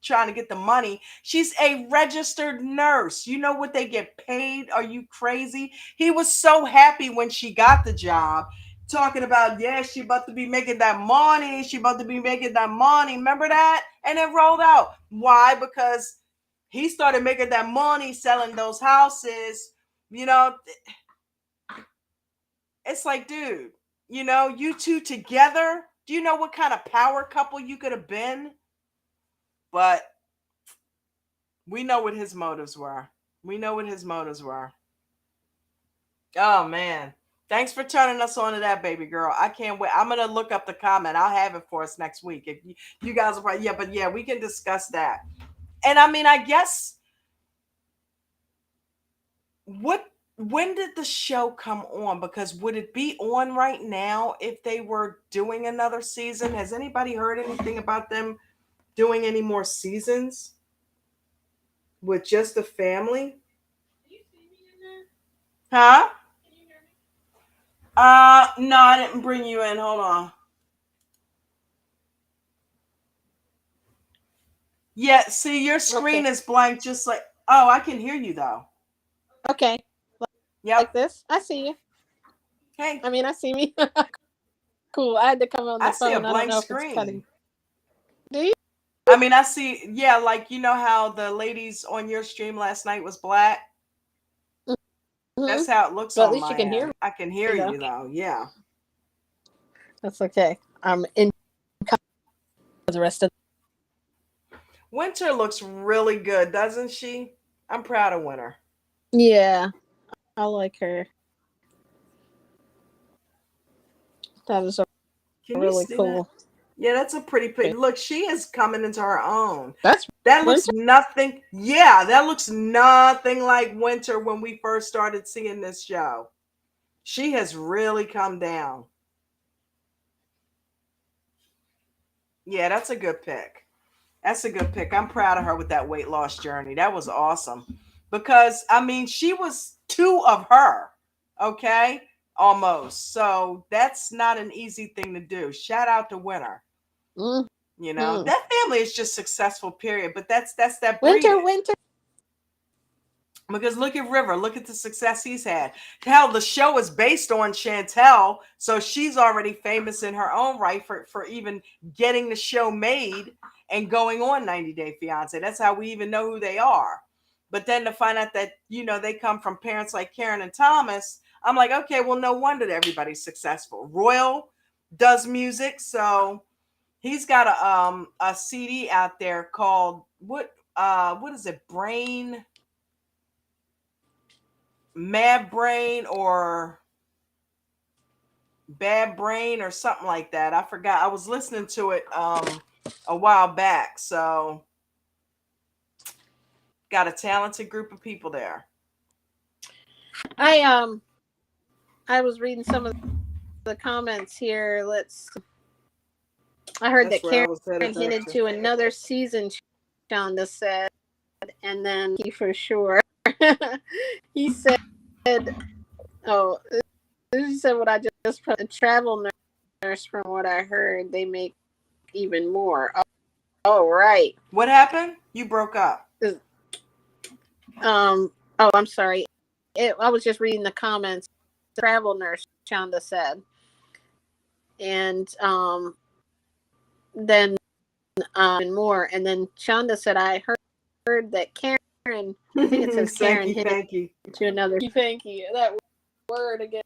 trying to get the money. She's a registered nurse. You know what they get paid? Are you crazy? He was so happy when she got the job, talking about, yeah, she about to be making that money. She about to be making that money. Remember that? And it rolled out. Why? Because he started making that money selling those houses. You know, it's like, dude, you two together. Do you know what kind of power couple you could have been? But we know what his motives were. We know what his motives were. Oh man. Thanks for turning us on to that, baby girl. I can't wait. I'm gonna look up the comment. I'll have it for us next week. If you guys are probably, yeah, but yeah, we can discuss that. And I mean, I guess what when did the show come on? Because would it be on right now if they were doing another season? Has anybody heard anything about them doing any more seasons with just the family? Huh? No, I didn't bring you in. Hold on. Yeah, see, your screen Okay. is blank, just like. Oh, I can hear you though. Okay. Like Yep. this. I see you. Hey, I mean, I see me. Cool. I had to come on I the see a phone. I don't blank know if it's cutting. screen. Do you? I mean, I see. Yeah, like you know how the ladies on your stream last night was black. Hmm. That's how it looks But at on least you my can hear end. I can hear me though. you though. Yeah. That's okay. I'm in the rest of. Winter looks really good, doesn't she? I'm proud of Winter. Yeah, I like her. That is a Can you really see that? cool. Yeah, that's a pretty pic. Look, she is coming into her own. That's That looks winter. nothing. Yeah, that looks nothing like Winter when we first started seeing this show. She has really come down. Yeah, that's a good pick. That's a good pick. I'm proud of her with that weight loss journey. That was awesome. Because, I mean, she was two of her, okay? Almost. So that's not an easy thing to do. Shout out to Winter. Hmm. You know, that family is just successful, period. But that's that Winter, breeding. winter. Because look at River, look at the success he's had. Hell, the show is based on Chantel, so she's already famous in her own right for even getting the show made and going on 90 Day Fiance. That's how we even know who they are. But then to find out that, you know, they come from parents like Karen and Thomas, I'm like, okay, well, no wonder that everybody's successful. Royal does music, so he's got a CD out there called what is it? Mad Brain or Bad Brain or something like that. I forgot. I was listening to it a while back. So got a talented group of people there. I um I was reading some of the comments here. I heard That's that where I Karen was headed back hinted to. to another season. Shonda said, and then he for sure. He said, "Oh, he said what I just put. A travel nurse, from what I heard, they make even more." Oh, right. What happened? You broke up. Oh, I'm sorry. I was just reading the comments. Travel nurse, Shonda said, and then and more. And then Shonda said, I heard that Karen. I think it says Karen thank hinted you. to another. Thank you. That word again.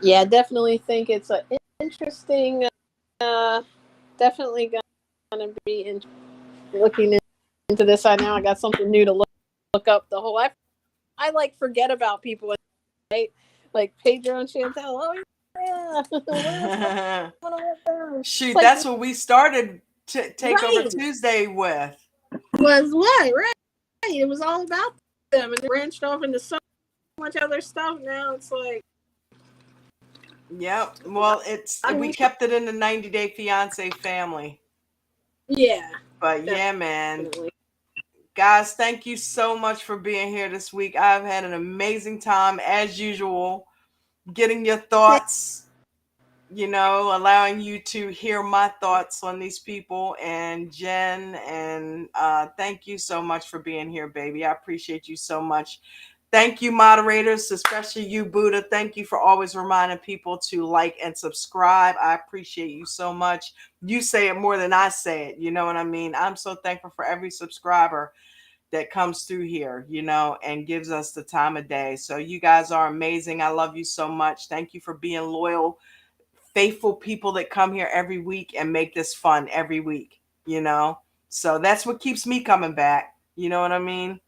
Yeah, I definitely think it's an interesting. Definitely gonna be looking into this. I now I got something new to look up. The whole I like forget about people, right? Like Pedro and Chantel. Oh yeah. Shoot, Like, that's what we started Takeover right. Tuesday with. Was what, right? It was all about them, and they branched off into so much other stuff. Now it's like, Yep. Well, we kept it in the 90 Day Fiance family. yeah. But yeah, man. Definitely. Guys, thank you so much for being here this week. I've had an amazing time as usual, getting your thoughts, you know, allowing you to hear my thoughts on these people and Jen. And thank you so much for being here, baby. I appreciate you so much. Thank you, moderators, especially you, Buddha. Thank you for always reminding people to like and subscribe. I appreciate you so much. You say it more than I say it. You know what I mean? I'm so thankful for every subscriber that comes through here, you know, and gives us the time of day. So you guys are amazing. I love you so much. Thank you for being loyal, faithful people that come here every week and make this fun every week, you know? So that's what keeps me coming back. You know what I mean?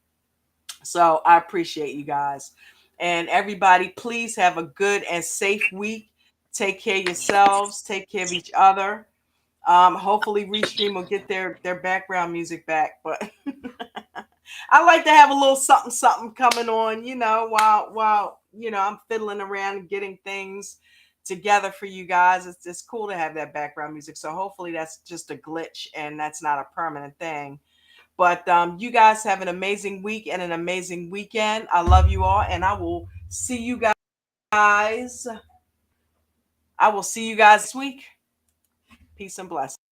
So I appreciate you guys. And everybody, please have a good and safe week. Take care of yourselves. Take care of each other. Hopefully Restream will get their background music back, but I like to have a little something coming on, you know, while you know I'm fiddling around and getting things together for you guys. It's cool to have that background music. So hopefully that's just a glitch and that's not a permanent thing. But you guys have an amazing week and an amazing weekend. I love you all, and I will see you guys. I will see you guys this week. Peace and blessings.